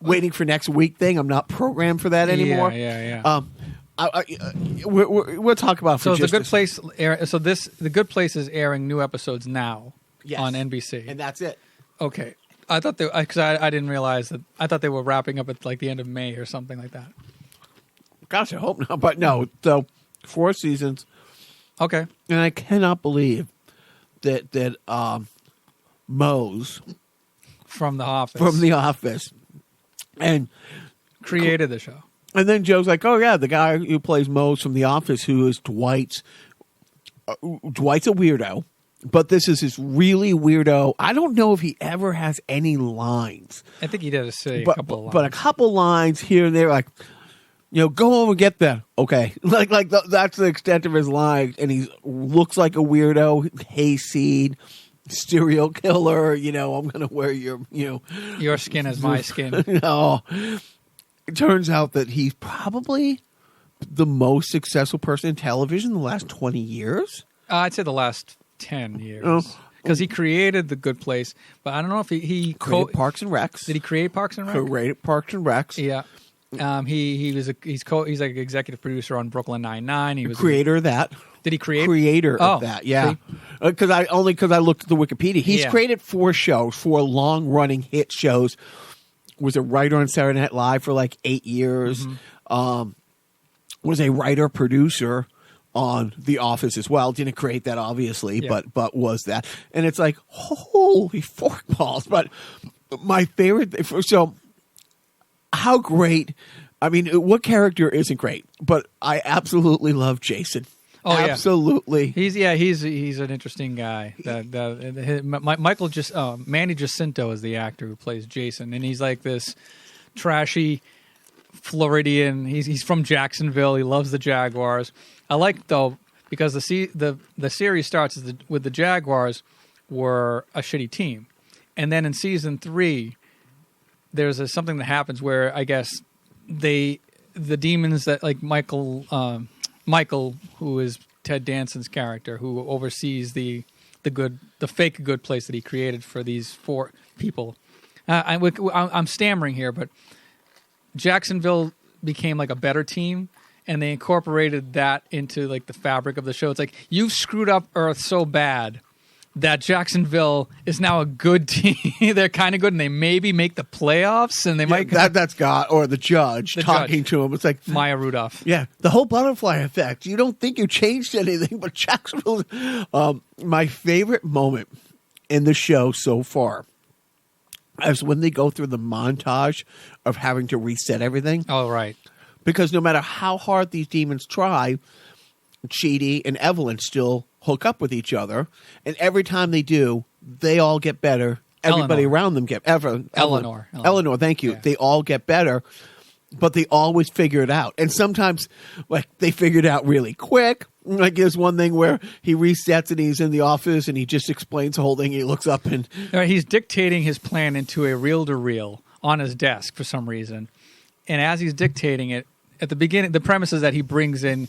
A: waiting for next week thing. I'm not programmed for that anymore.
B: Yeah.
A: We'll talk about.
B: So The Good Place. The Good Place is airing new episodes now on NBC,
A: and that's it.
B: Okay, I thought because I didn't realize that. I thought they were wrapping up at like the end of May or something like that.
A: Gosh, I hope not, but no. So 4 seasons.
B: Okay,
A: and I cannot believe that Mose
B: from The Office
A: and
B: created the show.
A: And then Joe's like, oh, yeah, the guy who plays Mose from The Office, who is Dwight's a weirdo, but this is his really weirdo. I don't know if he ever has any lines.
B: I think he did say a couple of lines.
A: But a couple lines here and there, like, go home and get that. Okay. That's the extent of his lines. And he looks like a weirdo, hayseed, serial killer. I'm going to wear your
B: skin is my skin.
A: No. It turns out that he's probably the most successful person in television in the last 20 years.
B: I'd say the last 10 years. Because he created The Good Place, but I don't know if he
A: created Parks and Recs.
B: Did he create Parks and Recs?
A: Created Parks and Recs.
B: Yeah. He's like executive producer on Brooklyn Nine-Nine. He was
A: creator of that.
B: Did he create?
A: Creator of that, yeah. Because I looked at the Wikipedia. He's created 4 shows, 4 long-running hit shows. Was a writer on Saturday Night Live for like 8 years. Mm-hmm. Was a writer-producer on The Office as well. Didn't create that, obviously, but was that. And it's like, holy fork balls. But my favorite... So, how great... I mean, what character isn't great? But I absolutely love Jason.
B: Oh,
A: absolutely.
B: Yeah. He's an interesting guy. Manny Jacinto is the actor who plays Jason, and he's like this trashy Floridian. He's from Jacksonville. He loves the Jaguars. I like though because the series starts with the Jaguars were a shitty team, and then in season 3, there's something that happens where I guess the demons that like Michael, who is Ted Danson's character, who oversees the fake good place that he created for these 4 people. I'm stammering here, but Jacksonville became like a better team, and they incorporated that into like the fabric of the show. It's like you've screwed up Earth so bad that Jacksonville is now a good team. They're kind of good, and they maybe make the playoffs, and they might...
A: That's God, or the judge talking to him. It's like...
B: Maya Rudolph.
A: Yeah, the whole butterfly effect. You don't think you changed anything, but Jacksonville... my favorite moment in the show so far is when they go through the montage of having to reset everything.
B: Oh, right.
A: Because no matter how hard these demons try, Chidi and Evelyn still hook up with each other, and every time they do, they all get better. Everybody around them get
B: Eleanor,
A: thank you. Yeah. They all get better, but they always figure it out. And sometimes, like, they figure it out really quick. Like, there's one thing where he resets and he's in the office and he just explains the whole thing. He looks up and
B: he's dictating his plan into a reel-to-reel on his desk for some reason. And as he's dictating it, at the beginning, the premise is that he brings in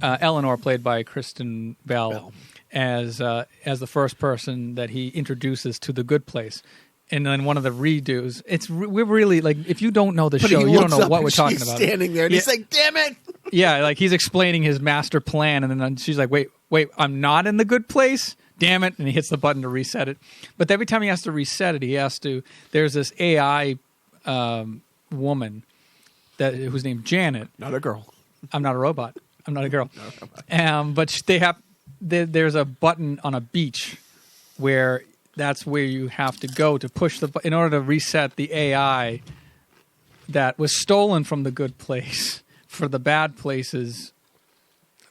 B: Eleanor, played by Kristen Bell. As the first person that he introduces to the good place. And then one of the redos, we're really, like, if you don't know the show, you don't know what we're talking about.
A: He's standing there, and he's like, damn it!
B: Yeah, like, he's explaining his master plan, and then she's like, wait, I'm not in the good place? Damn it. And he hits the button to reset it. But every time he has to reset it, there's this AI woman who's named Janet.
A: Not a girl.
B: I'm not a robot. I'm not a girl. But there's a button on a beach where that's where you have to go to push in order to reset the AI that was stolen from the good place for the bad place's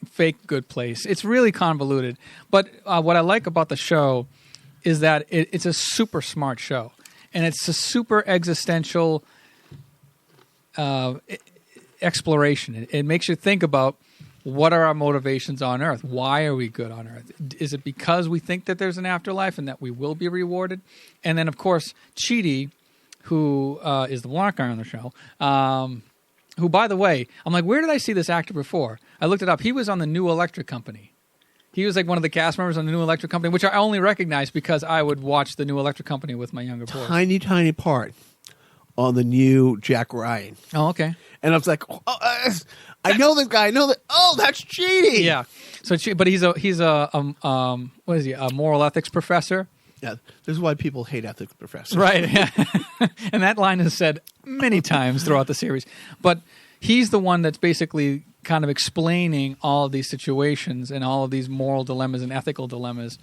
B: fake good place. It's really convoluted. But what I like about the show is that it's a super smart show. And it's a super existential exploration. It makes you think about, what are our motivations on Earth? Why are we good on Earth? Is it because we think that there's an afterlife and that we will be rewarded? And then, of course, Chidi, who is the black guy on the show, who, by the way, I'm like, where did I see this actor before? I looked it up. He was on the New Electric Company. He was like one of the cast members on the New Electric Company, which I only recognized because I would watch the New Electric Company with my younger boys.
A: Tiny part on the new Jack Ryan.
B: Oh, okay.
A: And I was like, I know this guy. I know that. Oh, that's cheating.
B: Yeah. But he's a what is he? A moral ethics professor.
A: Yeah. This is why people hate ethics professors.
B: Right. Yeah. And that line is said many times throughout the series. But he's the one that's basically kind of explaining all of these situations and all of these moral dilemmas and ethical dilemmas.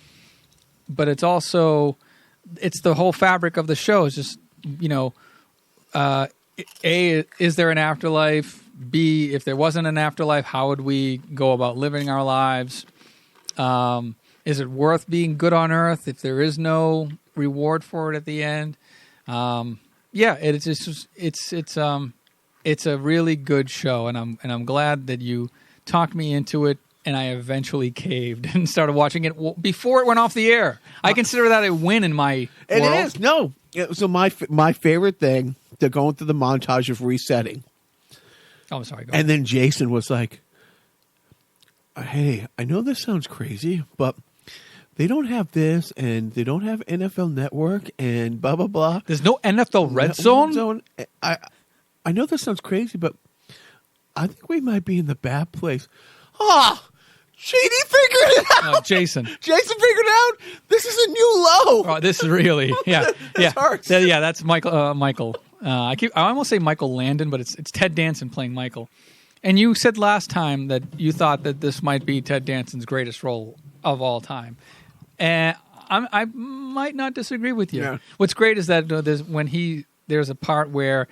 B: But it's the whole fabric of the show. It's just, A, is there an afterlife? B, if there wasn't an afterlife, how would we go about living our lives? Is it worth being good on Earth if there is no reward for it at the end? It's a really good show, and I'm glad that you talked me into it, and I eventually caved and started watching it before it went off the air. I consider that a win in my world.
A: It is. No. So my favorite thing, they're going through the montage of resetting.
B: Oh, I'm sorry.
A: And then Jason was like, hey, I know this sounds crazy, but they don't have this, and they don't have NFL Network, and blah, blah, blah.
B: There's no NFL Red Zone?
A: I know this sounds crazy, but I think we might be in the bad place. Ah! Chidi figured it out.
B: Jason
A: figured it out. This is a new low.
B: Oh, this is really, yeah.
A: Hurts.
B: Yeah, that's Michael. Michael. I almost say Michael Landon, but it's Ted Danson playing Michael. And you said last time that you thought that this might be Ted Danson's greatest role of all time. And I might not disagree with you.
A: Yeah.
B: What's great is that there's a part where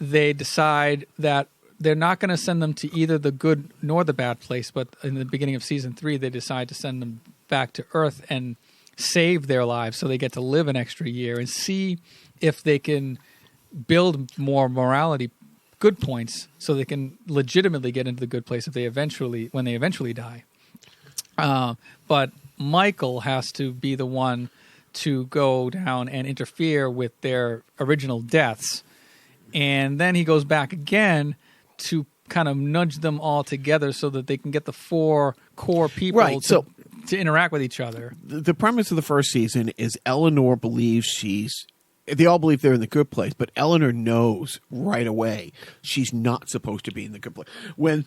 B: they decide that they're not going to send them to either the good nor the bad place, but in the beginning of season 3, they decide to send them back to Earth and save their lives so they get to live an extra year and see if they can build more morality good points so they can legitimately get into the good place when they eventually die. But Michael has to be the one to go down and interfere with their original deaths. And then he goes back again to kind of nudge them all together so that they can get the 4 core people to interact with each other.
A: The premise of the first season is Eleanor believes they all believe they're in the good place, but Eleanor knows right away she's not supposed to be in the good place. When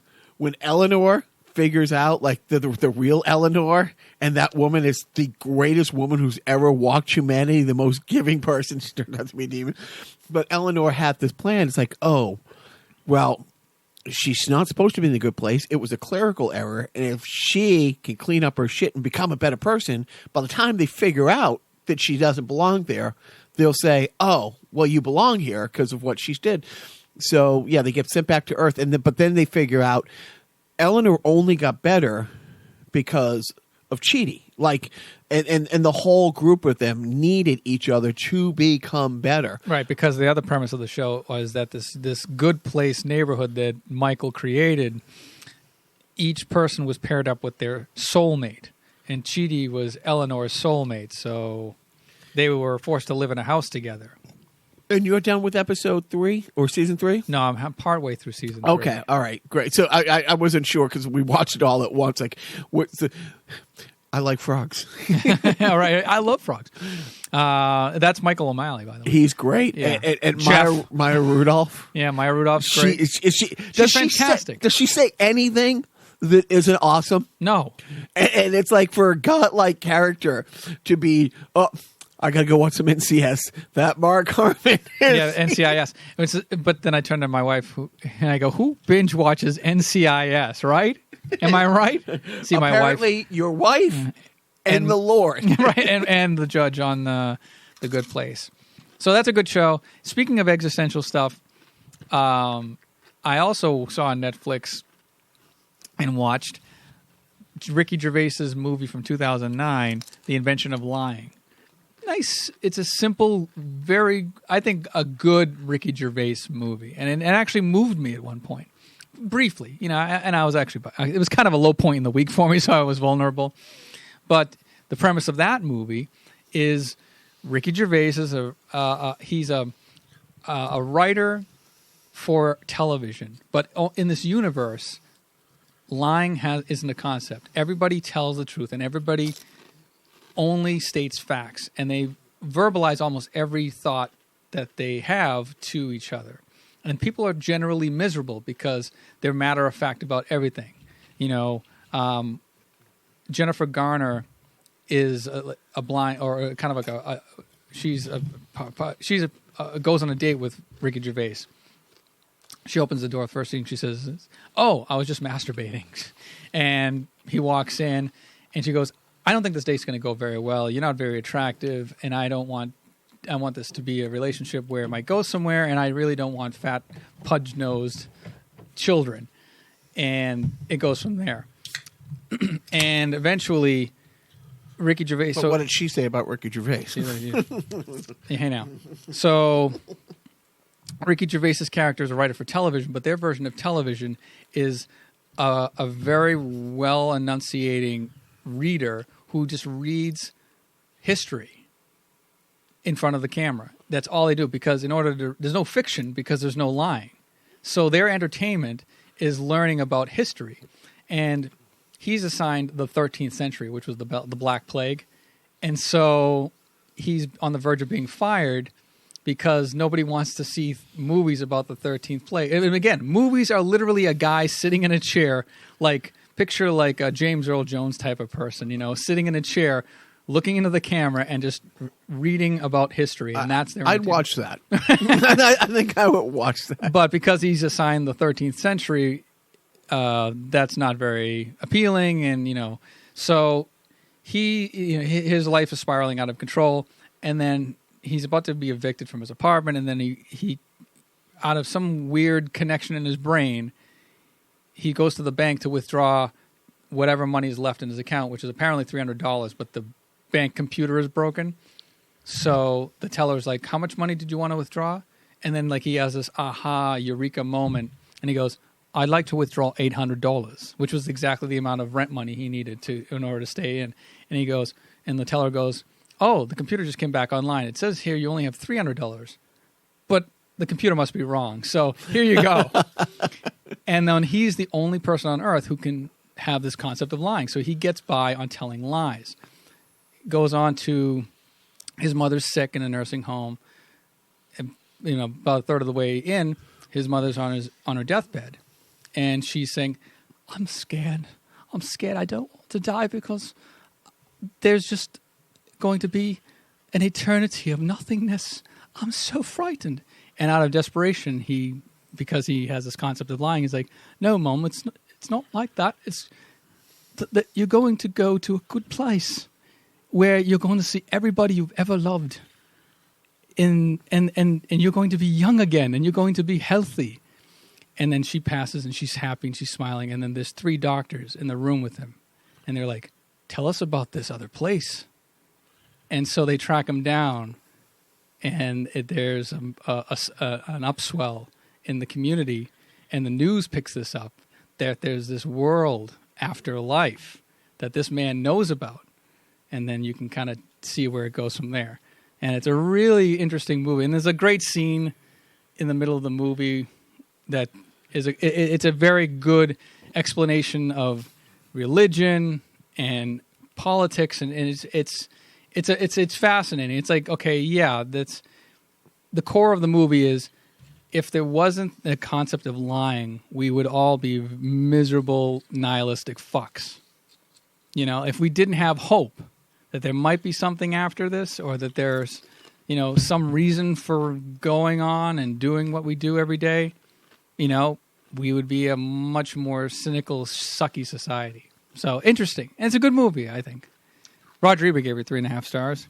A: Eleanor figures out, like, the real Eleanor, and that woman is the greatest woman who's ever walked humanity, the most giving person, she turned out to be a demon. But Eleanor had this plan. It's like, oh, well, she's not supposed to be in the good place. It was a clerical error. And if she can clean up her shit and become a better person, by the time they figure out that she doesn't belong there, they'll say, oh, well, you belong here because of what she did. So, yeah, they get sent back to Earth. But then they figure out Eleanor only got better because of Chidi. Like, and the whole group of them needed each other to become better.
B: Right, because the other premise of the show was that this good place neighborhood that Michael created, each person was paired up with their soulmate. And Chidi was Eleanor's soulmate, so they were forced to live in a house together.
A: And you're done with episode 3 or season 3?
B: No, I'm partway through season 3.
A: Okay, all right, great. So I wasn't sure because we watched it all at once. Like, what's the? I like frogs.
B: All right, I love frogs. That's Michael O'Malley, by the way.
A: He's great.
B: Yeah.
A: And
B: Jeff.
A: Maya Rudolph.
B: Yeah, Maya Rudolph's great.
A: Does
B: fantastic.
A: Does she say anything that isn't awesome?
B: No.
A: And it's like for a godlike character to be, I got to go watch some NCS. That Mark Harmon is.
B: Yeah, NCIS. But then I turned to my wife and I go, who binge watches NCIS, right? Am I right? See, my wife.
A: Apparently, your wife and the Lord.
B: Right, and the judge on The Good Place. So that's a good show. Speaking of existential stuff, I also saw on Netflix and watched Ricky Gervais's movie from 2009, The Invention of Lying. Nice. It's a simple, I think, a good Ricky Gervais movie. And it actually moved me at one point. Briefly, and I was actually, it was kind of a low point in the week for me, so I was vulnerable. But the premise of that movie is Ricky Gervais is he's a writer for television, but in this universe, lying isn't a concept. Everybody tells the truth, and everybody only states facts, and they verbalize almost every thought that they have to each other. And people are generally miserable because they're matter of fact about everything. Jennifer Garner is a blind, or kind of like goes on a date with Ricky Gervais. She opens the door. First thing she says is, "Oh, I was just masturbating," and he walks in, and she goes, "I don't think this date's going to go very well. You're not very attractive, and I want this to be a relationship where it might go somewhere, and I really don't want fat, pudge-nosed children." And it goes from there. And eventually, Ricky Gervais...
A: But what did she say about Ricky Gervais?
B: Hey, now. So, Ricky Gervais's character is a writer for television, but their version of television is a very well-enunciating reader who just reads history in front of the camera. That's all they do, because there's no fiction because there's no lying. So their entertainment is learning about history. And he's assigned the 13th century, which was the Black Plague. And so he's on the verge of being fired because nobody wants to see movies about the 13th plague. And again, movies are literally a guy sitting in a chair, picture like a James Earl Jones type of person, sitting in a chair, looking into the camera and just reading about history, and that's their
A: I'd watch that. I think I would watch that.
B: But because he's assigned the 13th century, that's not very appealing, and so his life is spiraling out of control, and then he's about to be evicted from his apartment, and then he out of some weird connection in his brain, he goes to the bank to withdraw whatever money is left in his account, which is apparently $300, but the bank computer is broken. So the teller's like, "How much money did you want to withdraw?" And then he has this aha, eureka moment, and he goes, "I'd like to withdraw $800, which was exactly the amount of rent money he needed in order to stay in. And he goes, and the teller goes, "Oh, the computer just came back online. It says here you only have $300, but the computer must be wrong. So here you go." And then he's the only person on earth who can have this concept of lying. So he gets by on telling lies. Goes on to his mother's sick in a nursing home. And, about a third of the way in, his mother's on her deathbed. And she's saying, I'm scared. I don't want to die because there's just going to be an eternity of nothingness. I'm so frightened. And out of desperation, because he has this concept of lying, he's like, "No, Mom, it's not like that. It's that you're going to go to a good place where you're going to see everybody you've ever loved. And you're going to be young again, and you're going to be healthy." And then she passes, and she's happy, and she's smiling. And then there's 3 doctors in the room with him. And they're like, "Tell us about this other place." And so they track him down, and there's an upswell in the community. And the news picks this up, that there's this world after life that this man knows about. And then you can kind of see where it goes from there. And it's a really interesting movie. And there's a great scene in the middle of the movie that it's a very good explanation of religion and politics, and it's fascinating. It's like, okay, yeah, that's the core of the movie is if there wasn't the concept of lying, we would all be miserable, nihilistic fucks. You know, if we didn't have hope that there might be something after this, or that there's, you know, some reason for going on and doing what we do every day, you know, we would be a much more cynical, sucky society. So interesting. And it's a good movie, I think. Roger Ebert gave it 3.5 stars,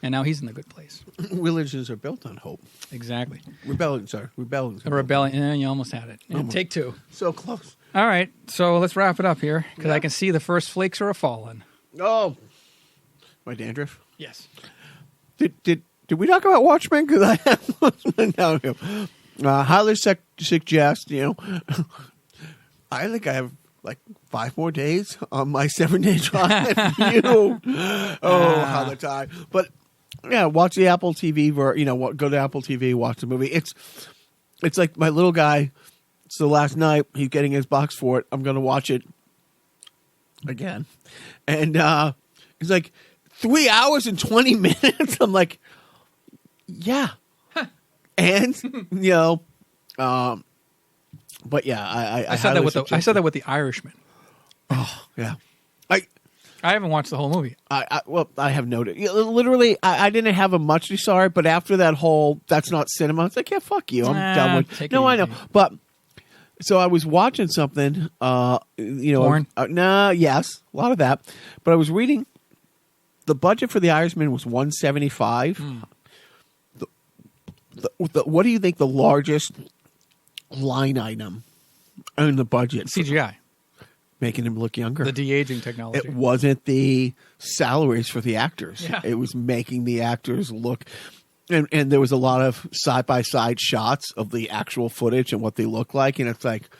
B: and now he's in the good place.
A: Religions are built on hope.
B: Exactly.
A: Rebellions.
B: A rebellion. You almost had it. Take 2.
A: So close.
B: All right. So let's wrap it up here, because I can see the first flakes are falling.
A: Oh. My dandruff?
B: Yes.
A: Did we talk about Watchmen? Because I have Watchmen down here. Highly suggest, you know, I think I have like 5 more days on my 7-day drive. How the time. But yeah, watch the Apple TV, go to Apple TV, watch the movie. It's like my little guy. So last night he's getting his box for it. I'm going to watch it again. And he's like, 3 hours and 20 minutes. I'm like, yeah. And, you know, but yeah,
B: I said that with The Irishman.
A: Oh, yeah.
B: I haven't watched the whole movie.
A: I have noted. Literally, I didn't have a much desire, but after that whole, that's not cinema, it's like, yeah, fuck you. I'm done with. No, I know. But, so I was watching something,
B: Porn?
A: Yes, a lot of that. But I was reading, the budget for The Irishman was $175. What do you think the largest line item in the budget?
B: CGI.
A: Making him look younger.
B: The de-aging technology.
A: It wasn't the salaries for the actors.
B: Yeah.
A: It was making the actors look... And there was a lot of side-by-side shots of the actual footage and what they look like. And it's like,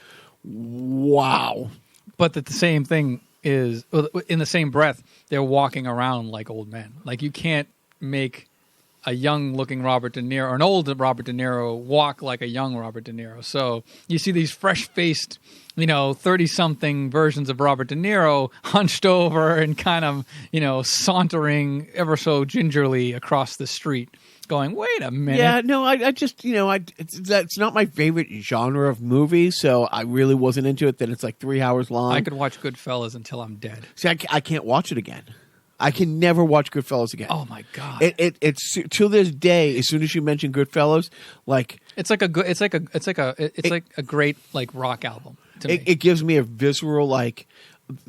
A: wow.
B: But the same thing is, in the same breath, they're walking around like old men. Like, you can't make a young-looking Robert De Niro or an old Robert De Niro walk like a young Robert De Niro. So you see these fresh-faced, 30-something versions of Robert De Niro hunched over and kind of, sauntering ever so gingerly across the street, going, wait a minute.
A: Yeah, no, I just, it's not my favorite genre of movie, so I really wasn't into it. That it's like 3 hours long.
B: I could watch Goodfellas until I'm dead.
A: See, I can't watch it again. I can never watch Goodfellas again.
B: Oh my god!
A: It's to this day. As soon as you mention Goodfellas, like
B: it's like a great like rock album to me.
A: It gives me a visceral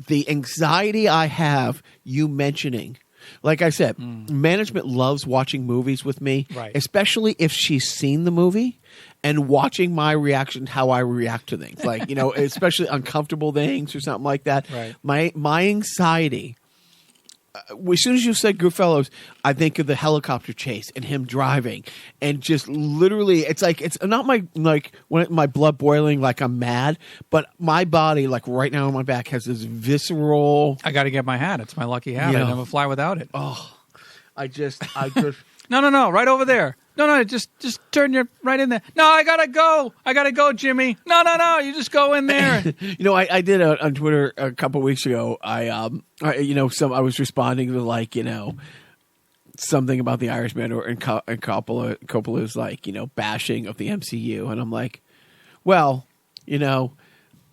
A: the anxiety I have you mentioning. Like I said, management loves watching movies with me,
B: right?
A: Especially if she's seen the movie and watching my reaction, how I react to things, like especially uncomfortable things or something like that.
B: Right.
A: My anxiety. As soon as you said Goodfellas, I think of the helicopter chase and him driving, and just literally, it's not my blood boiling like I'm mad, but my body like right now on my back has this visceral.
B: I got to get my hat. It's my lucky hat. I never fly without it.
A: Oh, I just.
B: No, right over there. No, just turn your right in there. No, I gotta go, Jimmy. No, you just go in there.
A: I did on Twitter a couple weeks ago. I was responding to something about the Irishman and Coppola's bashing of the MCU, and I'm like, well,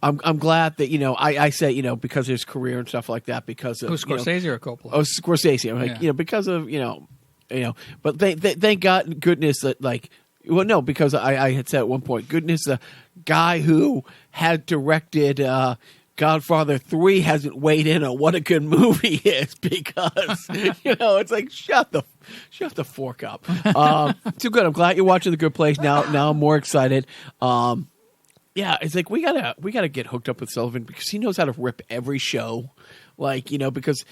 A: I'm glad that I said because of his career and stuff like that, because of
B: Scorsese or Coppola.
A: Oh, Scorsese. I'm like because of but thank goodness that because I had said at one point, goodness, the guy who had directed Godfather 3 hasn't weighed in on what a good movie is, because it's like shut the fork up. Too good. I'm glad you're watching The Good Place now. Now I'm more excited. Yeah, it's like we gotta get hooked up with Sullivan, because he knows how to rip every show, because.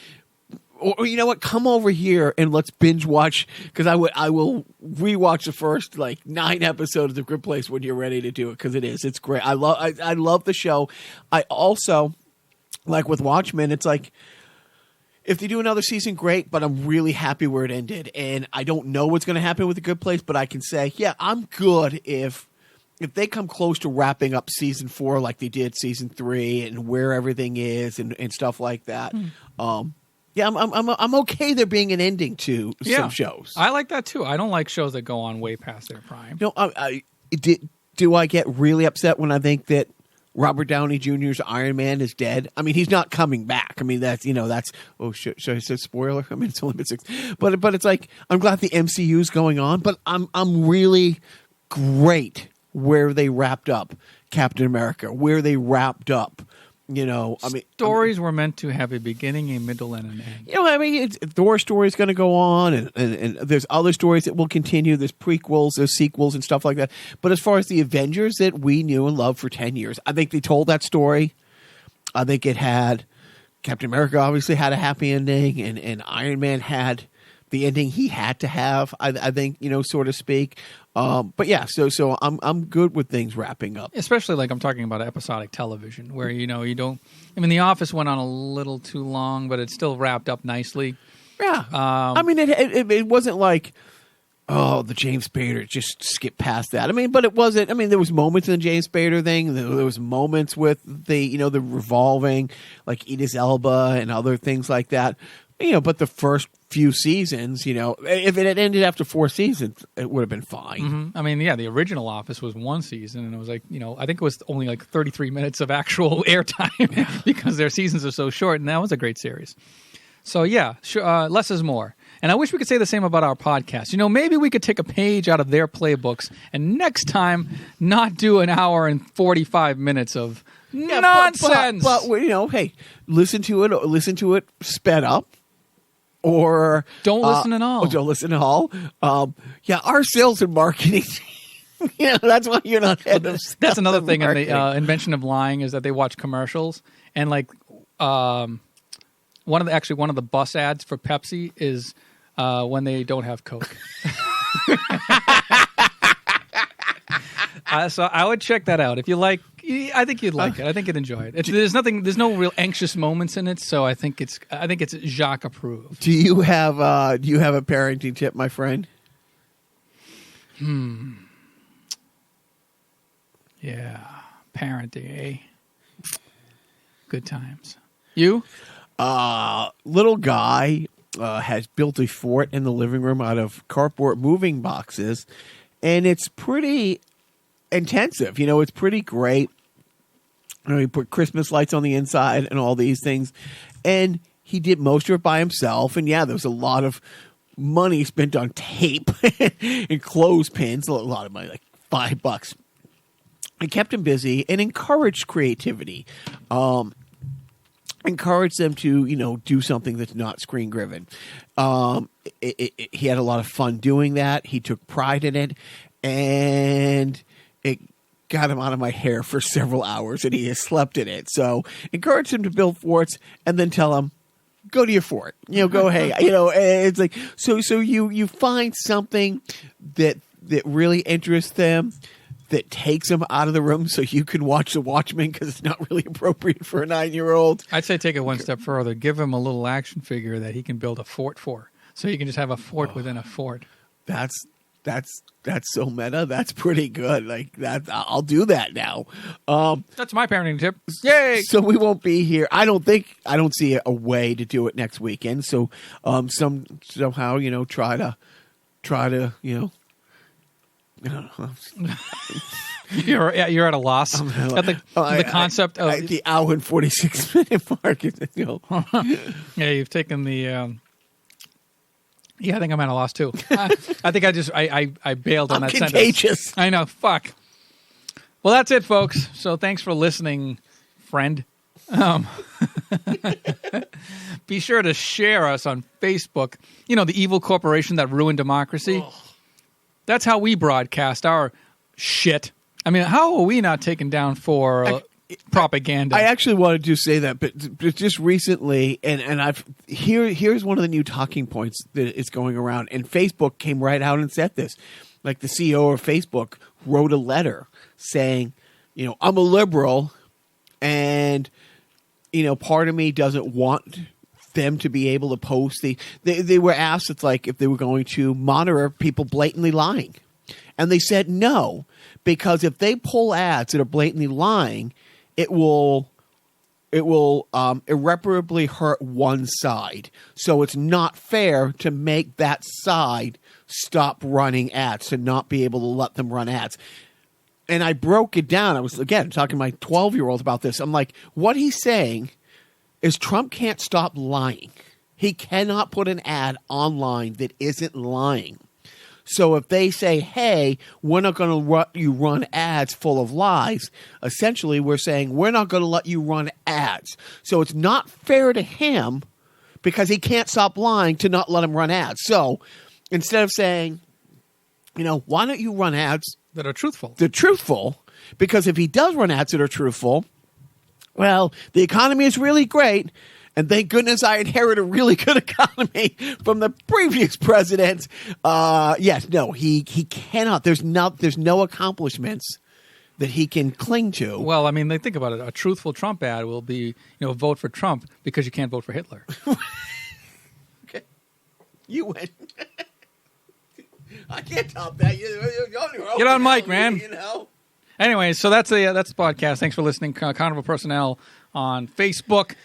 A: Or you know what? Come over here and let's binge watch, because I will rewatch the first 9 episodes of The Good Place when you're ready to do it, because it's great. I love the show. I also with Watchmen. It's like If they do another season, great, but I'm really happy where it ended. And I don't know what's going to happen with The Good Place, but I can say, yeah, I'm good if they come close to wrapping up season 4 like they did season 3 and where everything is and stuff like that. Yeah, I'm okay there being an ending to some shows.
B: I like that too. I don't like shows that go on way past their prime.
A: No, do I get really upset when I think that Robert Downey Jr.'s Iron Man is dead? I mean, he's not coming back. I mean, that's should I say spoiler? I mean, it's only been 6, but it's like I'm glad the MCU's going on, but I'm really great where they wrapped up Captain America, where they wrapped up. Stories
B: were meant to have a beginning, a middle, and an end.
A: Thor's story is going to go on, and there's other stories that will continue. There's prequels, there's sequels, and stuff like that. But as far as the Avengers that we knew and loved for 10 years, I think they told that story. I think it had Captain America obviously had a happy ending, and Iron Man had the ending he had to have. I think, so to speak. But yeah, so I'm good with things wrapping up.
B: Especially like I'm talking about episodic television where, you don't, The Office went on a little too long, but it still wrapped up nicely.
A: Yeah. It wasn't like, the James Spader, just skip past that. But it wasn't, there was moments in the James Spader thing. There was moments with the revolving, like Idris Elba and other things like that. But the first few seasons, if it had ended after 4 seasons, it would have been fine.
B: Mm-hmm. The original Office was 1 season, and it was like, I think it was only like 33 minutes of actual airtime because their seasons are so short, and that was a great series. So, yeah, less is more. And I wish we could say the same about our podcast. Maybe we could take a page out of their playbooks and next time not do an hour and 45 minutes of nonsense.
A: But hey, listen to it sped up. Or
B: don't listen at all.
A: Don't listen at all. Our sales and marketing. That's why you're not.
B: That's another thing in the invention of lying is that they watch commercials and like one of the bus ads for Pepsi is when they don't have Coke. So I would check that out if you like. I think you'd like it. I think you'd enjoy it. There's no real anxious moments in it, so I think it's Jacques approved.
A: Do you have a parenting tip, my friend?
B: Yeah, parenting, eh? Good times. You?
A: Little guy has built a fort in the living room out of cardboard moving boxes, and it's pretty intensive. It's pretty great. He put Christmas lights on the inside and all these things, and he did most of it by himself. And there was a lot of money spent on tape and clothespins, a lot of money, like $5. It kept him busy and encouraged creativity. Encourage them to, do something that's not screen driven. He had a lot of fun doing that. He took pride in it, and it got him out of my hair for several hours, and he has slept in it. So encourage him to build forts, and then tell him, go to your fort. Go, hey, it's like so you find something that really interests them, that takes them out of the room so you can watch The Watchmen because it's not really appropriate for a 9-year-old.
B: I'd say take it one step further. Give him a little action figure that he can build a fort for. So you can just have a fort within a fort. That's
A: so meta. That's pretty good. Like that, I'll do that now.
B: That's my parenting tip. Yay!
A: So we won't be here. I don't see a way to do it next weekend. So somehow try to I don't know.
B: You're at a loss at the concept of
A: the hour and 46-minute mark.
B: Yeah, you've taken the. Yeah, I think I'm at a loss too. I think I bailed on that
A: contagious.
B: Sentence. I know. Fuck. Well, that's it, folks. So thanks for listening, friend. Be sure to share us on Facebook. The evil corporation that ruined democracy. Oh. That's how we broadcast our shit. I mean, how are we not taken down for propaganda?
A: I actually wanted to say that, but just recently, and here's one of the new talking points that is going around, and Facebook came right out and said this. Like the CEO of Facebook wrote a letter saying, I'm a liberal, and part of me doesn't want them to be able to post they were asked if they were going to monitor people blatantly lying. And they said no, because if they pull ads that are blatantly lying, it will irreparably hurt one side. So it's not fair to make that side stop running ads, to not be able to let them run ads. And I broke it down. I was, again, talking to my 12-year-old about this. I'm like, what he's saying is Trump can't stop lying. He cannot put an ad online that isn't lying. So if they say, hey, we're not going to let you run ads full of lies, essentially we're saying we're not going to let you run ads. So it's not fair to him, because he can't stop lying, to not let him run ads. So instead of saying, why don't you run ads
B: that are truthful?
A: They're truthful, because if he does run ads that are truthful, well, the economy is really great. And thank goodness I inherited a really good economy from the previous president. He cannot. There's no accomplishments that he can cling to.
B: Well, I mean, think about it. A truthful Trump ad will be, vote for Trump because you can't vote for Hitler.
A: Okay, you win. I can't top that. You're on your own.
B: Get on mic, man.
A: Anyway,
B: so that's the podcast. Thanks for listening. Carnival Personnel on Facebook.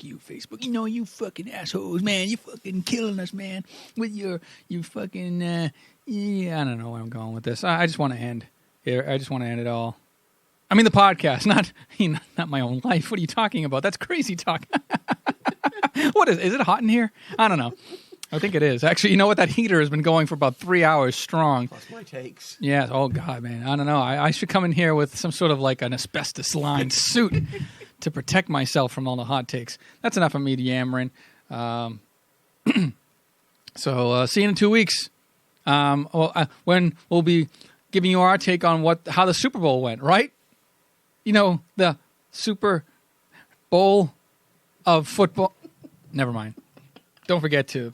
B: You Facebook, you fucking assholes, man. You fucking killing us, man, with you fucking I don't know where I'm going with this. I just want to end here. I just want to end it all. I mean the podcast, not my own life. What are you talking about? That's crazy talk. What is it hot in here? I don't know. I think it is. Actually, you know what? That heater has been going for about 3 hours strong.
A: Plus my takes.
B: Yeah. Oh God, man. I don't know. I should come in here with some sort of like an asbestos lined suit to protect myself from all the hot takes. That's enough of me yammering. So see you in 2 weeks. When we'll be giving you our take on how the Super Bowl went, right? The Super Bowl of football. Never mind. Don't forget to